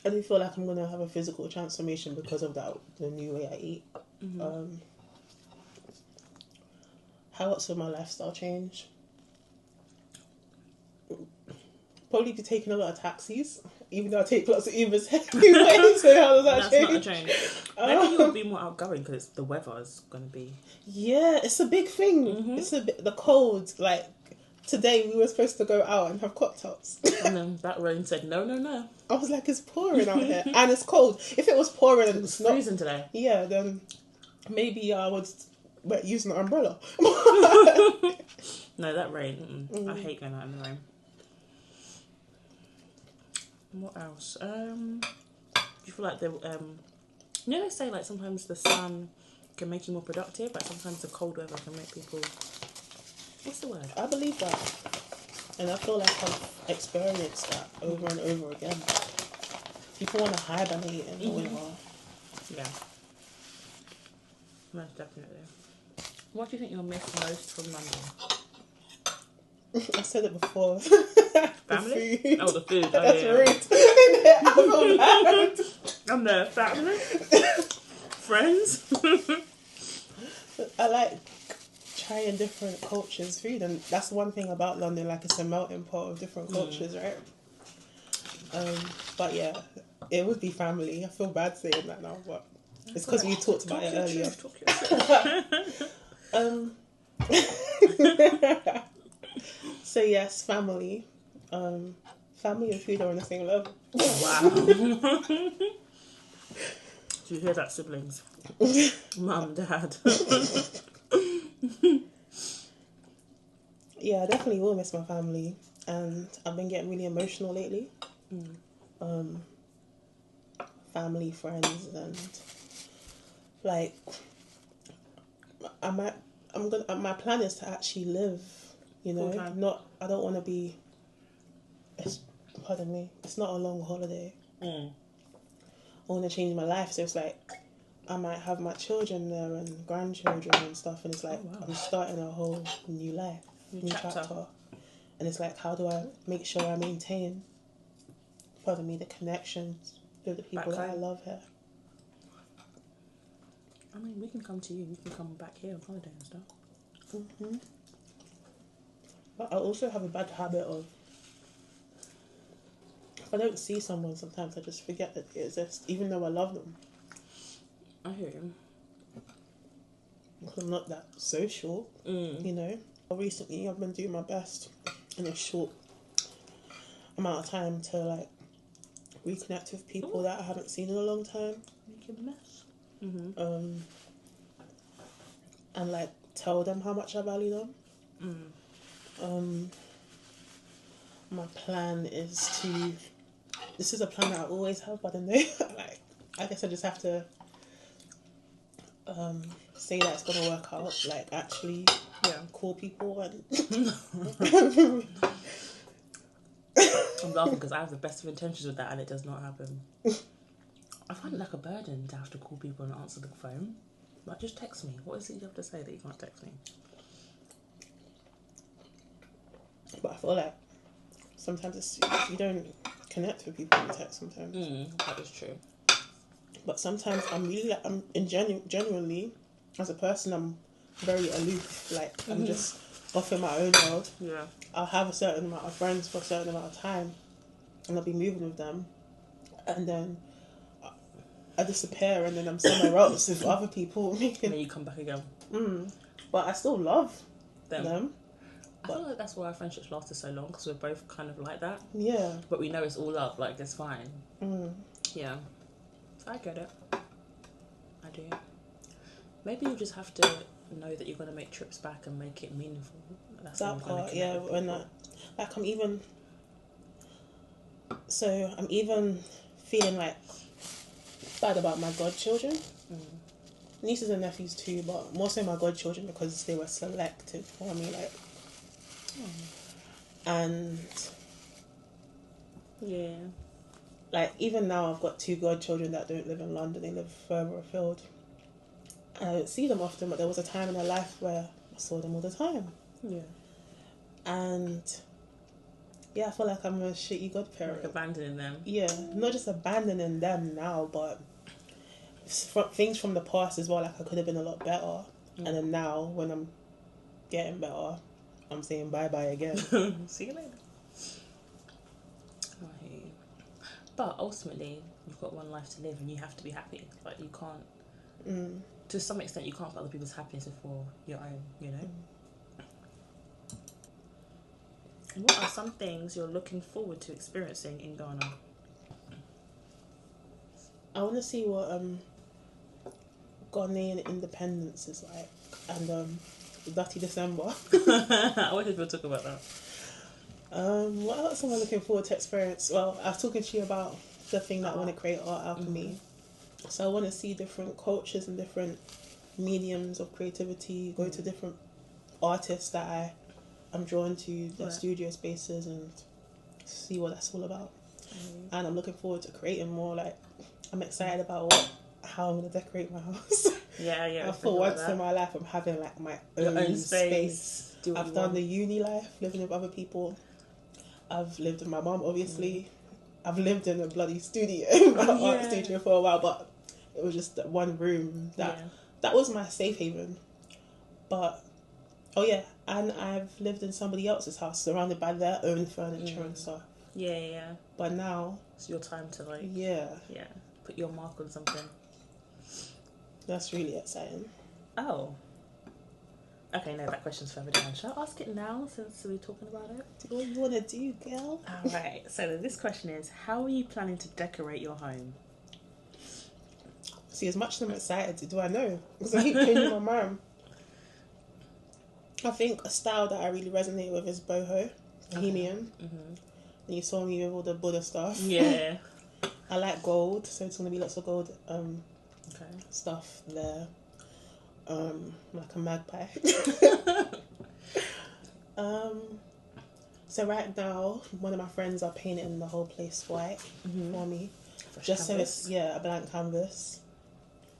I do feel like I'm gonna have a physical transformation because of that, the new way I eat. How else will my lifestyle change? Probably be taking a lot of taxis, even though I take lots of Ubers anyway. So how does that change? That's not a change. Maybe you'll be more outgoing because the weather is going to be. Yeah, it's a big thing. It's the cold. Like today, we were supposed to go out and have cocktails, and then that rain said no. I was like, it's pouring out here and it's cold. If it was pouring and It's freezing today. Yeah, then maybe I would use an umbrella. No, that rain. I hate going out in the rain. What else? Do you feel like they say like sometimes the sun can make you more productive, like sometimes the cold weather can make people. What's the word? I believe that, and I feel like I've experienced that over and over again. People want to hibernate in the winter. Yeah, most definitely. What do you think you'll miss most from London? I said it before. Family? The food. Oh, the food. Oh, That's yeah. rude. I feel bad. I'm there. Family? Friends? I like trying different cultures' food, and that's one thing about London. Like, it's a melting pot of different cultures, right? But yeah, it would be family. I feel bad saying that now, but it's because we talked about it earlier. Talk your truth. So yes, family. Family and food are on the same level. Wow. Do you hear that, siblings? Mum, dad. Yeah, I definitely will miss my family, and I've been getting really emotional lately. Family, friends, and like my plan is to actually live, Full-time. I don't want to be, pardon me, it's not a long holiday. I want to change my life, so it's like I might have my children there and grandchildren and stuff, and it's like I'm starting a whole new life, new chapter. And it's like, how do I make sure I maintain, pardon me, the connections with the people that I love here? I mean, we can come to you. We can come back here on holiday and stuff. But I also have a bad habit of, if I don't see someone, sometimes I just forget that they exist, even though I love them. I hear you. Because I'm not that social, Recently, I've been doing my best in a short amount of time to like reconnect with people that I haven't seen in a long time. Making a mess. And like tell them how much I value them. My plan is to. This is a plan that I always have, but I don't know. Like, I guess I just have to say that it's gonna work out. Like, actually, call people and. I'm laughing because I have the best of intentions with that, and it does not happen. I find it like a burden to have to call people and answer the phone. Like, just text me. What is it you have to say that you can't text me? But I feel like sometimes you don't connect with people in text sometimes. That is true. But sometimes genuinely, as a person, I'm very aloof. Like, I'm just off in my own world. Yeah. I'll have a certain amount of friends for a certain amount of time, and I'll be moving with them, and then I disappear, and then I'm somewhere else with other people. And then you come back again. But I still love them. I feel like that's why our friendships lasted so long, because we're both kind of like that. Yeah. But we know it's all love, like, it's fine. Yeah. I get it. I do. Maybe you just have to know that you're going to make trips back and make it meaningful. That's that part, yeah. When I'm even feeling like bad about my godchildren. Nieces and nephews too, but more so my godchildren, because they were selected for me, like. And yeah, like, even now I've got 2 godchildren that don't live in London, they live further afield. I don't see them often, but there was a time in their life where I saw them all the time. Yeah. And yeah, I feel like I'm a shitty godparent. Like abandoning them. Yeah, not just abandoning them now, but things from the past as well. Like, I could have been a lot better, and then now when I'm getting better, I'm saying bye-bye again. See you later. I hear you. But ultimately, you've got one life to live, and you have to be happy. Like, you can't. To some extent, you can't put other people's happiness before your own. You know. And what are some things you're looking forward to experiencing in Ghana? I want to see what Ghanaian independence is like, and Dirty December. I wish people talk about that. What else am I looking forward to experience? Well, I was talking to you about the thing that I want to create, art alchemy. So I want to see different cultures and different mediums of creativity, go to different artists that I'm drawn to, their studio spaces, and see what that's all about. And I'm looking forward to creating more. Like, I'm excited about how I'm going to decorate my house. Yeah. For once in my life, I'm having like my own space. I've done the uni life, living with other people. I've lived with my mum, obviously. I've lived in a bloody studio, art studio for a while, but it was just that one room that was my safe haven. But and I've lived in somebody else's house, surrounded by their own furniture and stuff. Yeah. But now it's your time to put your mark on something. That's really exciting. Oh. Okay, no, that question's further down. Shall I ask it now since we're talking about it? What you want to do, girl? Alright, so this question is, how are you planning to decorate your home? See, as much as I'm excited, do I know? Because I keep changing my mind. I think a style that I really resonate with is boho, bohemian. And you saw me with all the Buddha stuff. Yeah. I like gold, so it's going to be lots of gold stuff there. Like a magpie. So right now, one of my friends are painting the whole place white for me. Just canvas. So it's a blank canvas.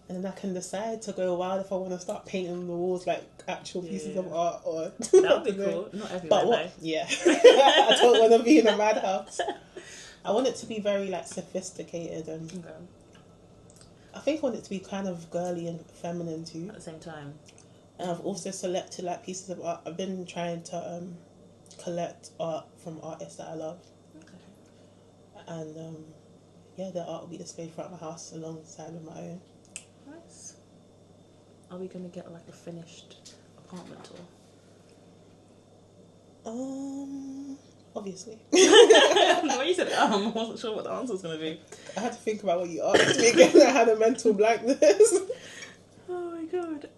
And then I can decide to go wild if I want to start painting the walls like actual pieces of art or... That would be cool. Not everywhere, but what? Yeah. I don't want to be in a madhouse. I want it to be very like sophisticated and... I think I want it to be kind of girly and feminine too. At the same time. And I've also selected like pieces of art. I've been trying to collect art from artists that I love. Okay. And their art will be displayed throughout my house alongside with my own. Nice. Are we going to get like a finished apartment tour? Obviously. The way you said I wasn't sure what the answer was going to be. I had to think about what you asked me again. I had a mental blankness. Oh my god.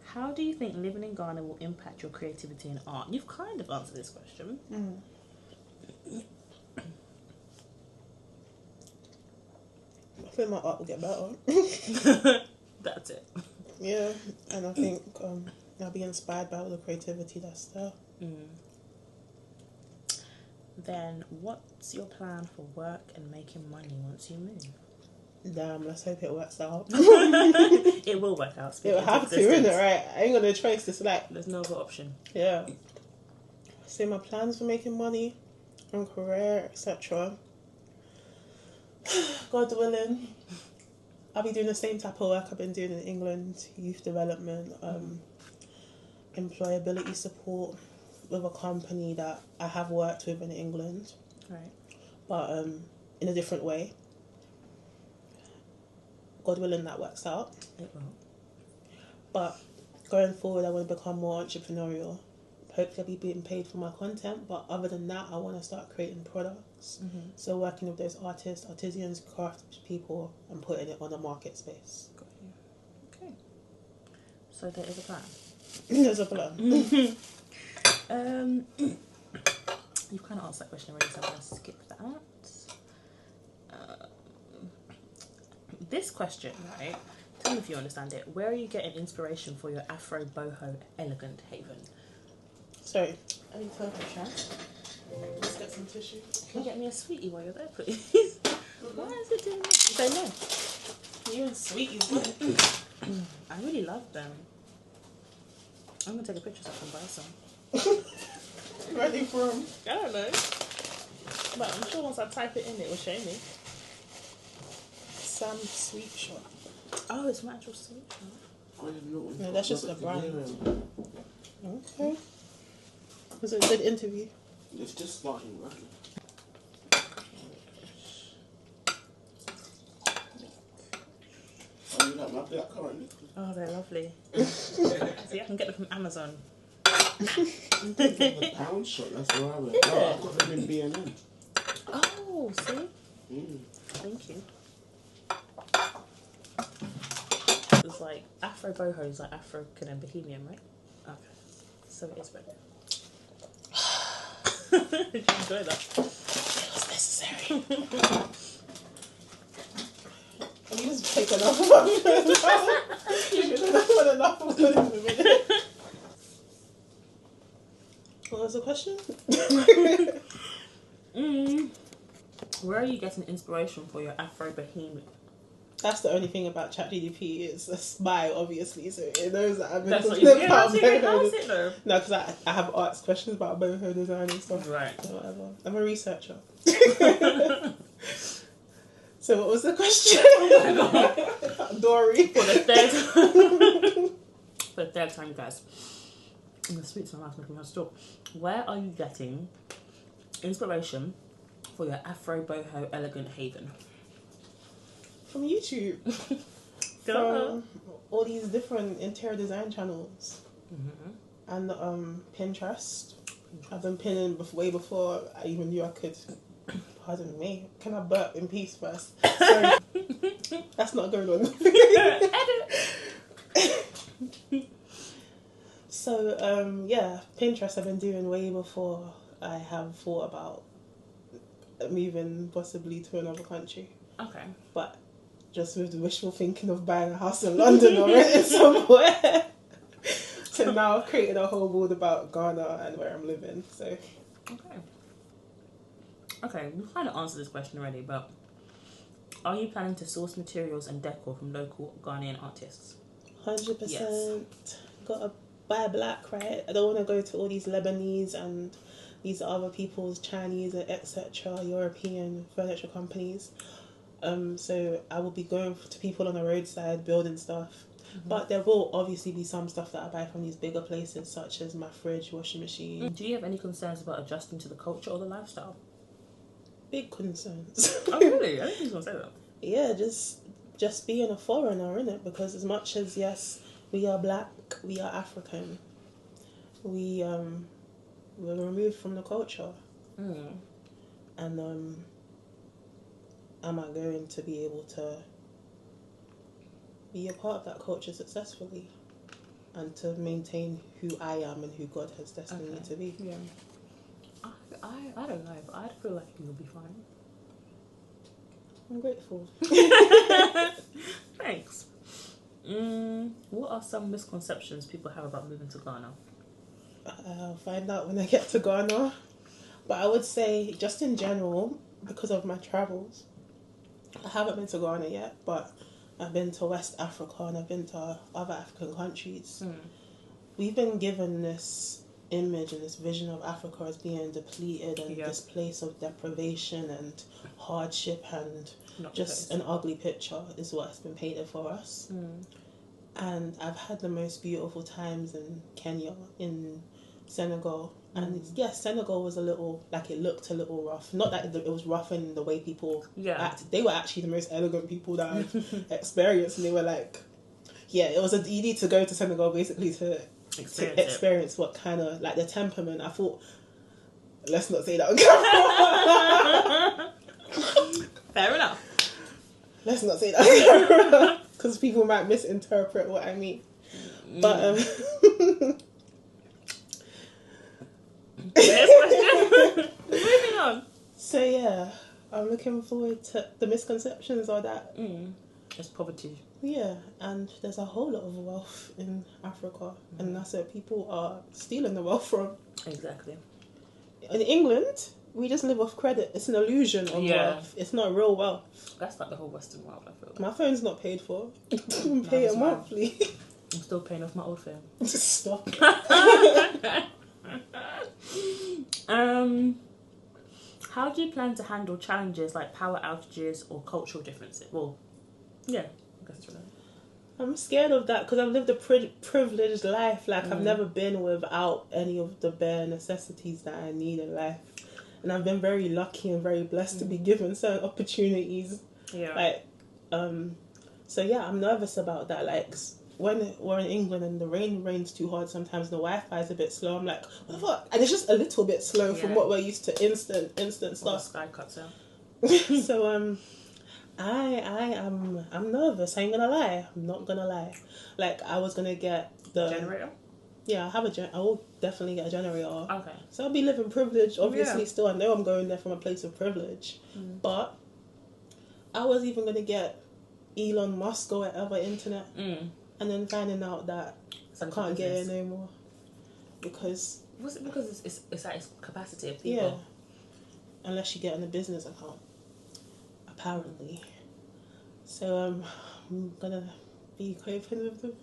How do you think living in Ghana will impact your creativity and art? You've kind of answered this question. I think my art will get better. That's it. Yeah, and I think I'll be inspired by all the creativity that's there. Then what's your plan for work and making money once you move? Damn, let's hope it works out. It will work out. It will have to, innit, right? I ain't gonna trace this, like... There's no other option. Yeah. So my plans for making money and career, etc. God willing, I'll be doing the same type of work I've been doing in England. Youth development, employability support with a company that I have worked with in England. Right. But in a different way. God willing, that works out. It will. But going forward, I want to become more entrepreneurial. Hopefully I'll be being paid for my content, but other than that, I want to start creating products. So working with those artists, artisans, craft people, and putting it on a market space. Got you. Okay. So there is a plan. There's a plan. You've kind of asked that question already, so I'm going to skip that. This question, right? Tell me if you understand it. Where are you getting inspiration for your Afro boho elegant haven? Sorry. I need to have a chat. Let's get some tissue. Can you get me a sweetie while you're there, please? Why is it doing that? Say no. You and sweeties. I really love them. I'm going to take a picture so I can buy some. Ready for them? I don't know. But I'm sure once I type it in, it will show me. Sam Sweet Shop. Oh, it's my actual sweet shop. No, that's just a brand. Okay. Was it a good interview? It's just starting working. Oh, you like my black currently? Oh, they're lovely. See, I can get them from Amazon. The pound shop, that's where I went. Oh, I've got them in B&M. Oh, see? Thank you. It's like Afro boho is like African and Bohemian, right? Okay. So it is better. Did you enjoy that? It was necessary. Can you just take another one? You should have done another one in a minute. What was the question? Where are you getting inspiration for your Afro behemoth? That's the only thing about ChatGPT. It's a spy, obviously, so it knows that I've been That's what talking you about boho. how's it though? No, because I have asked questions about boho design and stuff. Right. So whatever. I'm a researcher. So what was the question? Oh my god. Dory. For the third time, guys. The sweets in my mouth making me want to talk. Where are you getting inspiration for your Afro boho elegant haven? From YouTube. From all these different interior design channels. And Pinterest. I've been pinning way before I even knew I could. Pardon me. Can I burp in peace first? Sorry. That's not going on. So, yeah, Pinterest I've been doing way before I have thought about moving possibly to another country. Okay. But just with the wishful thinking of buying a house in London or renting somewhere. So now I've created a whole board about Ghana and where I'm living. So Okay, we kind of answered this question already, but are you planning to source materials and decor from local Ghanaian artists? 100%. Yes. Gotta buy black, right? I don't want to go to all these Lebanese and these other people's Chinese and etc. European furniture companies. So I will be going to people on the roadside building stuff. But there will obviously be some stuff that I buy from these bigger places, such as my fridge, washing machine. Do you have any concerns about adjusting to the culture or the lifestyle? Big concerns. Oh really? I didn't think you were going to say that. Yeah, just being a foreigner, innit? Because as much as, yes, we are black, we are African, we're removed from the culture. And am I going to be able to be a part of that culture successfully and to maintain who I am and who God has destined me to be? Yeah. I don't know, but I feel like you'll be fine. I'm grateful. Thanks. What are some misconceptions people have about moving to Ghana? I'll find out when I get to Ghana. But I would say, just in general, because of my travels, I haven't been to Ghana yet, but I've been to West Africa and I've been to other African countries. We've been given this image and this vision of Africa as being depleted and this place of deprivation and hardship and just an ugly picture is what's been painted for us. And I've had the most beautiful times in Kenya, in Senegal, and yes, Senegal was a little, like, it looked a little rough. Not that it was rough in the way people acted. They were actually the most elegant people that I've experienced, and they were like, it was you need to go to Senegal basically to experience what kind of, like, the temperament. I thought, let's not say that on camera. Fair enough. Let's not say that on camera, because people might misinterpret what I mean. But next question. Moving on. So yeah, I'm looking forward to the misconceptions are that It's poverty. Yeah, and there's a whole lot of wealth in Africa, and that's where people are stealing the wealth from. Exactly. In England, we just live off credit. It's an illusion of wealth. It's not real wealth. That's like the whole Western world, I feel like. My phone's not paid for. I'm paying monthly. I'm still paying off my old phone. Stop. How do you plan to handle challenges like power outages or cultural differences? Well, yeah, I guess it's right. I'm scared of that because I've lived a privileged life. Like, I've never been without any of the bare necessities that I need in life. And I've been very lucky and very blessed to be given certain opportunities. Yeah. Like, so yeah, I'm nervous about that. Like, when we're in England and the rain rains too hard, sometimes the Wi-Fi is a bit slow. I'm like, what the fuck? And it's just a little bit slow from what we're used to, instant stuff. The sky cuts out. So I'm nervous. I ain't gonna lie. I'm not gonna lie. Like, I was gonna get the generator. Yeah, I will definitely get a generator. Okay. So I'll be living privilege. Obviously, Yeah. still, I know I'm going there from a place of privilege. But I was even going to get Elon Musk or whatever internet. And then finding out that I can't get it no more. Because... Was it because it's at its capacity of people? Yeah. Unless you get on a business account. Apparently. So I'm going to be coping with the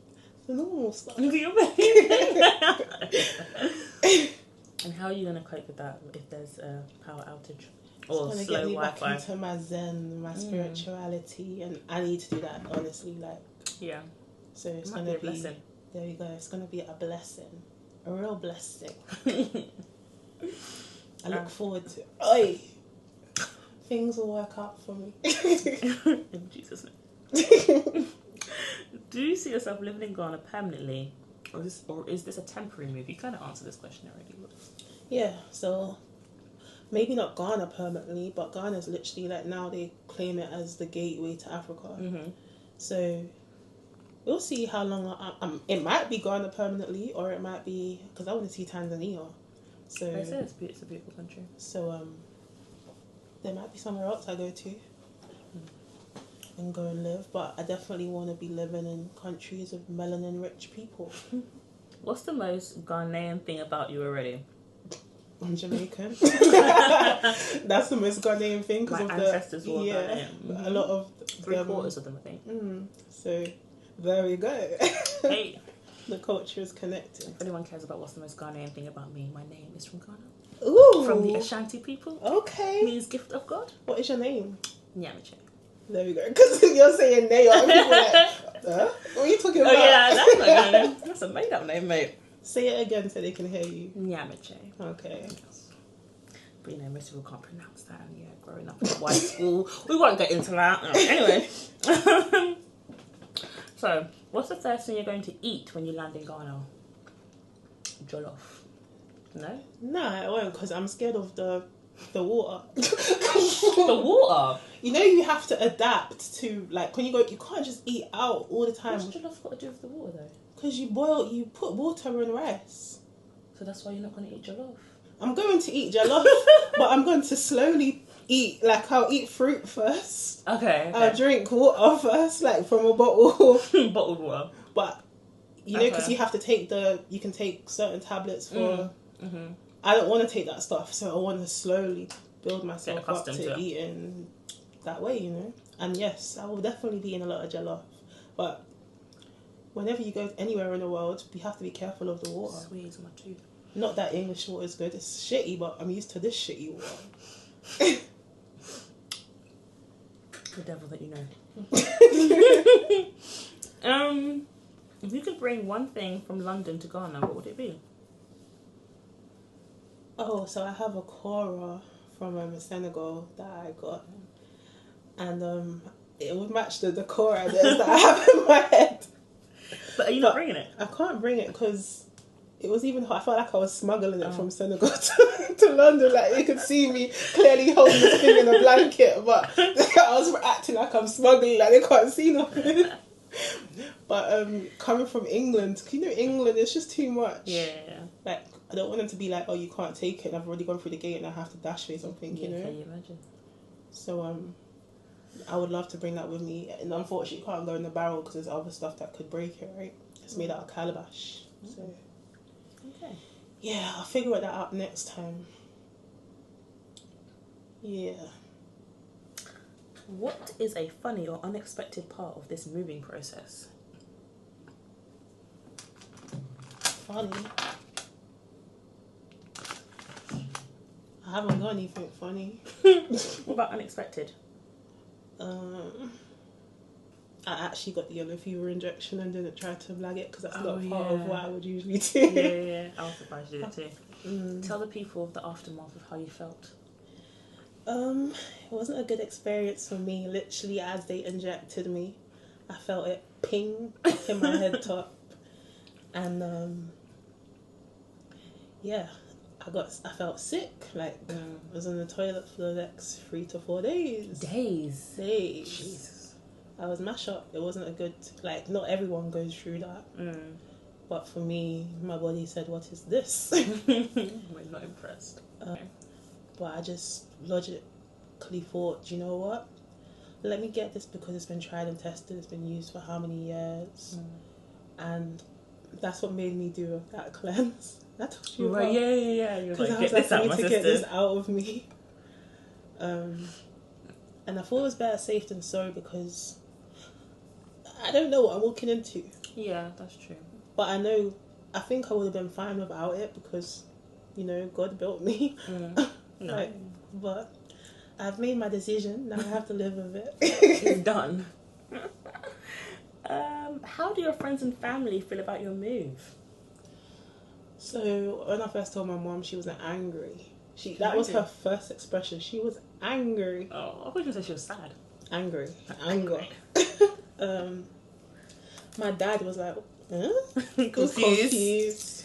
normal stuff. And how are you going to cope with that if there's a power outage? Or it's going to slow get me Wi-Fi? back into my zen, my spirituality, and I need to do that, honestly. Like, yeah. So it's going to be a blessing. There you go. It's going to be a blessing. A real blessing. I look forward to it. Oi! Things will work out for me. In Jesus' name. Do you see yourself living in Ghana permanently? Or is this a temporary move? You kind of answered this question already. Yeah, so maybe not Ghana permanently, but Ghana's literally like now they claim it as the gateway to Africa. So we'll see how long it might be Ghana permanently, or it might be, because I want to see Tanzania. So it's a beautiful country. So there might be somewhere else I go to and go and live, but I definitely want to be living in countries of melanin rich people. What's the most Ghanaian thing about you already? I'm Jamaican. That's the most Ghanaian thing because of ancestors were Ghanaian. A lot of three-quarters of them, I think. So there we go. Hey, the culture is connected. If anyone cares about what's the most Ghanaian thing about me, my name is from Ghana. Ooh, from the Ashanti people. Okay, means gift of God. What is your name? Nyamiche. There we go. Because you're saying name, and people are like, what are you talking about? Oh yeah, that's not Ghanaian. That's a made-up name, mate. Say it again so they can hear you. Nyamiche. Okay. Yes. But you know, most people can't pronounce that. And yeah, growing up in a white school, we won't get into that. Anyway. So, what's the first thing you're going to eat when you land in Ghana? Jollof. No? No, I won't because I'm scared of the water. The water? You know you have to adapt to, like, when you go, you can't just eat out all the time. What's jollof got to do with the water though? Because you put water in rice. So that's why you're not going to eat jollof? I'm going to eat jollof, but I'm going to slowly eat, like, I'll eat fruit first. Okay. I'll drink water first, like, from a bottle. Bottled water. But, you know, because you have to you can take certain tablets for... I don't want to take that stuff, so I want to slowly build myself up to eating that way, you know. And yes, I will definitely be eating a lot of jollof, but whenever you go anywhere in the world, you have to be careful of the water. Squeeze my tooth. Not that English water is good; it's shitty, but I'm used to this shitty water. The devil that you know. If you could bring one thing from London to Ghana, what would it be? Oh, so I have a Cora from Senegal that I got, and it would match the decor ideas that I have in my head. But are you not bringing it? I can't bring it because it was even hot. I felt like I was smuggling it from Senegal to London. Like, you could see me clearly holding this thing in a blanket, but I was acting like I'm smuggling, like they can't see nothing. But coming from England, you know, England, it's just too much. Yeah. Like, I don't want them to be like, oh, you can't take it, and I've already gone through the gate and I have to dash or something, you know? Can you imagine? So, I would love to bring that with me. And unfortunately, it can't go in the barrel because there's other stuff that could break it, right? It's made out of calabash. So, okay. Yeah, I'll figure that out next time. Yeah. What is a funny or unexpected part of this moving process? Funny? I haven't got anything funny. What about unexpected? I actually got the yellow fever injection and didn't try to blag it because that's not part of what I would usually do. Yeah. I was surprised you did it too. Tell the people of the aftermath of how you felt. It wasn't a good experience for me. Literally, as they injected me, I felt it ping in my head top. And, yeah, I felt sick. Like, I was in the toilet for the next 3 to 4 days. Days. Jesus. I was mashed up. It wasn't a good, like, not everyone goes through that. But for me, my body said, "What is this?" We're not impressed. But I just logically thought, you know what? Let me get this because it's been tried and tested. It's been used for how many years? And that's what made me do that cleanse. I told you Right, about. yeah. You're Because like, I get was this like, out, I my need to sister. get this out of me. And I thought it was better safe than sorry because I don't know what I'm walking into. Yeah, that's true. But I think I would have been fine without it because, you know, God built me. No. But I've made my decision. Now I have to live with it. It's done. How do your friends and family feel about your move? So when I first told my mom, she was angry. That was her first expression. She was angry. Oh, I thought you were going to say she was sad. Angry. Anger. My dad was like, huh? Confused.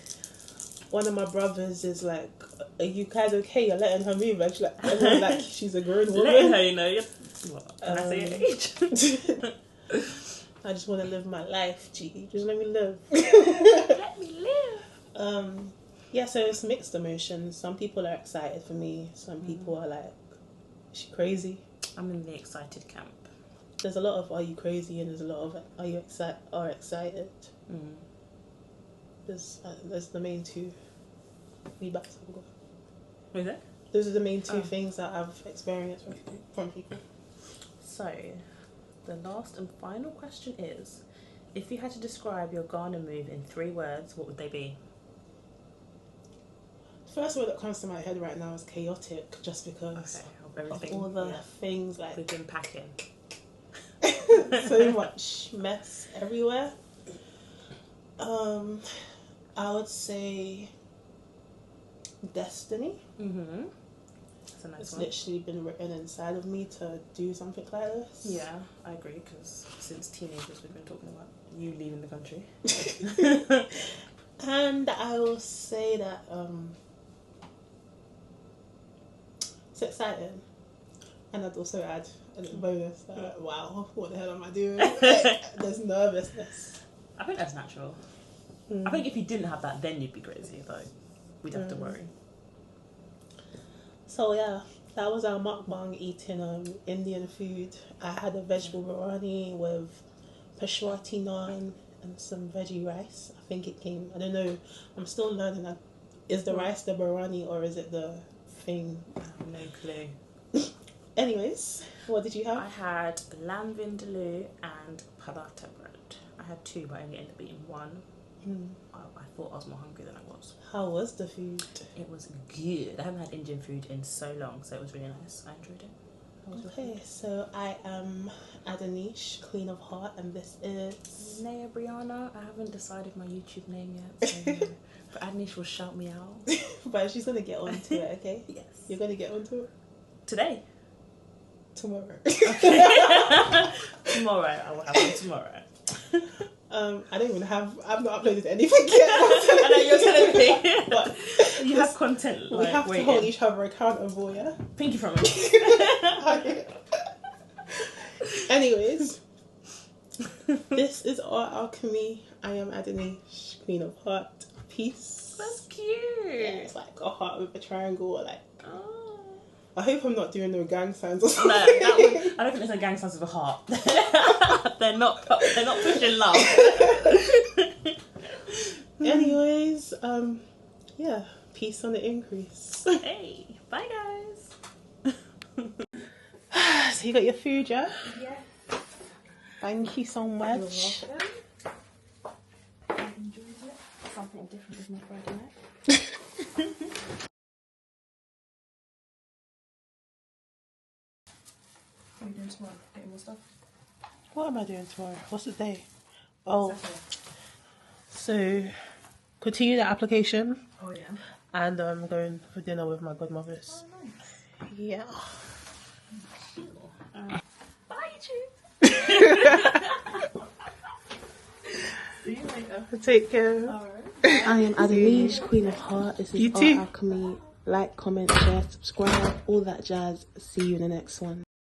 One of my brothers is like, are you guys okay? You're letting her move. Like, everyone's like, she's a grown woman. Letting her, you know. What, can I say your age? I just want to live my life, G. Just let me live. Let me live. Yeah, so it's mixed emotions. Some people are excited for me. Some people are like, is she crazy? I'm in the excited camp. There's a lot of are you crazy and there's a lot of are you excited. There's the main two. What is it? Those are the main two things that I've experienced from people. So, the last and final question is, if you had to describe your Ghana move in 3 words, what would they be? First word that comes to my head right now is chaotic, just because of all the things like we've been packing. so much mess everywhere. I would say destiny. That's a nice It's one. literally been written inside of me to do something like this. Yeah, I agree, because since teenagers we've been talking about you leaving the country. And I will say that it's exciting. And I'd also add a little bonus that, wow, what the hell am I doing? There's nervousness. I think that's natural. I think if you didn't have that, then you'd be crazy, though. We'd have to worry. So yeah, that was our mukbang eating Indian food. I had a vegetable biryani with peshwati naan and some veggie rice. I think it came, I don't know, I'm still learning. Is the rice the biryani or is it the thing? I have no clue. Anyways, what did you have? I had lamb vindaloo and paratha bread. I had 2, but I only ended up eating 1. I thought I was more hungry than I was. How was the food? It was good. I haven't had Indian food in so long, so it was really nice. I enjoyed it. How was your food? Okay, so I am Adanish, Queen of Heart, and this is Naya Brianna. I haven't decided my YouTube name yet, so but Adanish will shout me out. but she's gonna get onto it, okay? Yes. You're gonna get onto it? Today. Tomorrow. Tomorrow. I will have one tomorrow. I've not uploaded anything yet. I know you're telling me. But you have content. we have to hold each other accountable, yeah? Pinky promise. Okay. Anyways, this is our alchemy. I am Adanish, Queen of Heart. Peace. That's cute. Yeah, it's like a heart with a triangle, or like. Oh. I hope I'm not doing no gang signs or something. No, I don't think there's a gang signs with a heart. they're not pushing love. Anyways, yeah, peace on the increase. Hey, bye guys. So you got your food, yeah? Yeah. Thank you so much. I enjoyed it. Something different with my Friday night. What are you doing tomorrow? Getting more stuff? What am I doing tomorrow? What's the day? Oh, so continue the application. Oh yeah. And I'm going for dinner with my godmothers. Oh nice. Yeah. Bye, you. See you later. Take care. Alright. I am Adanish, Queen of Heart. This is You our too. alchemy. Like, comment, share, subscribe, all that jazz. See you in the next one.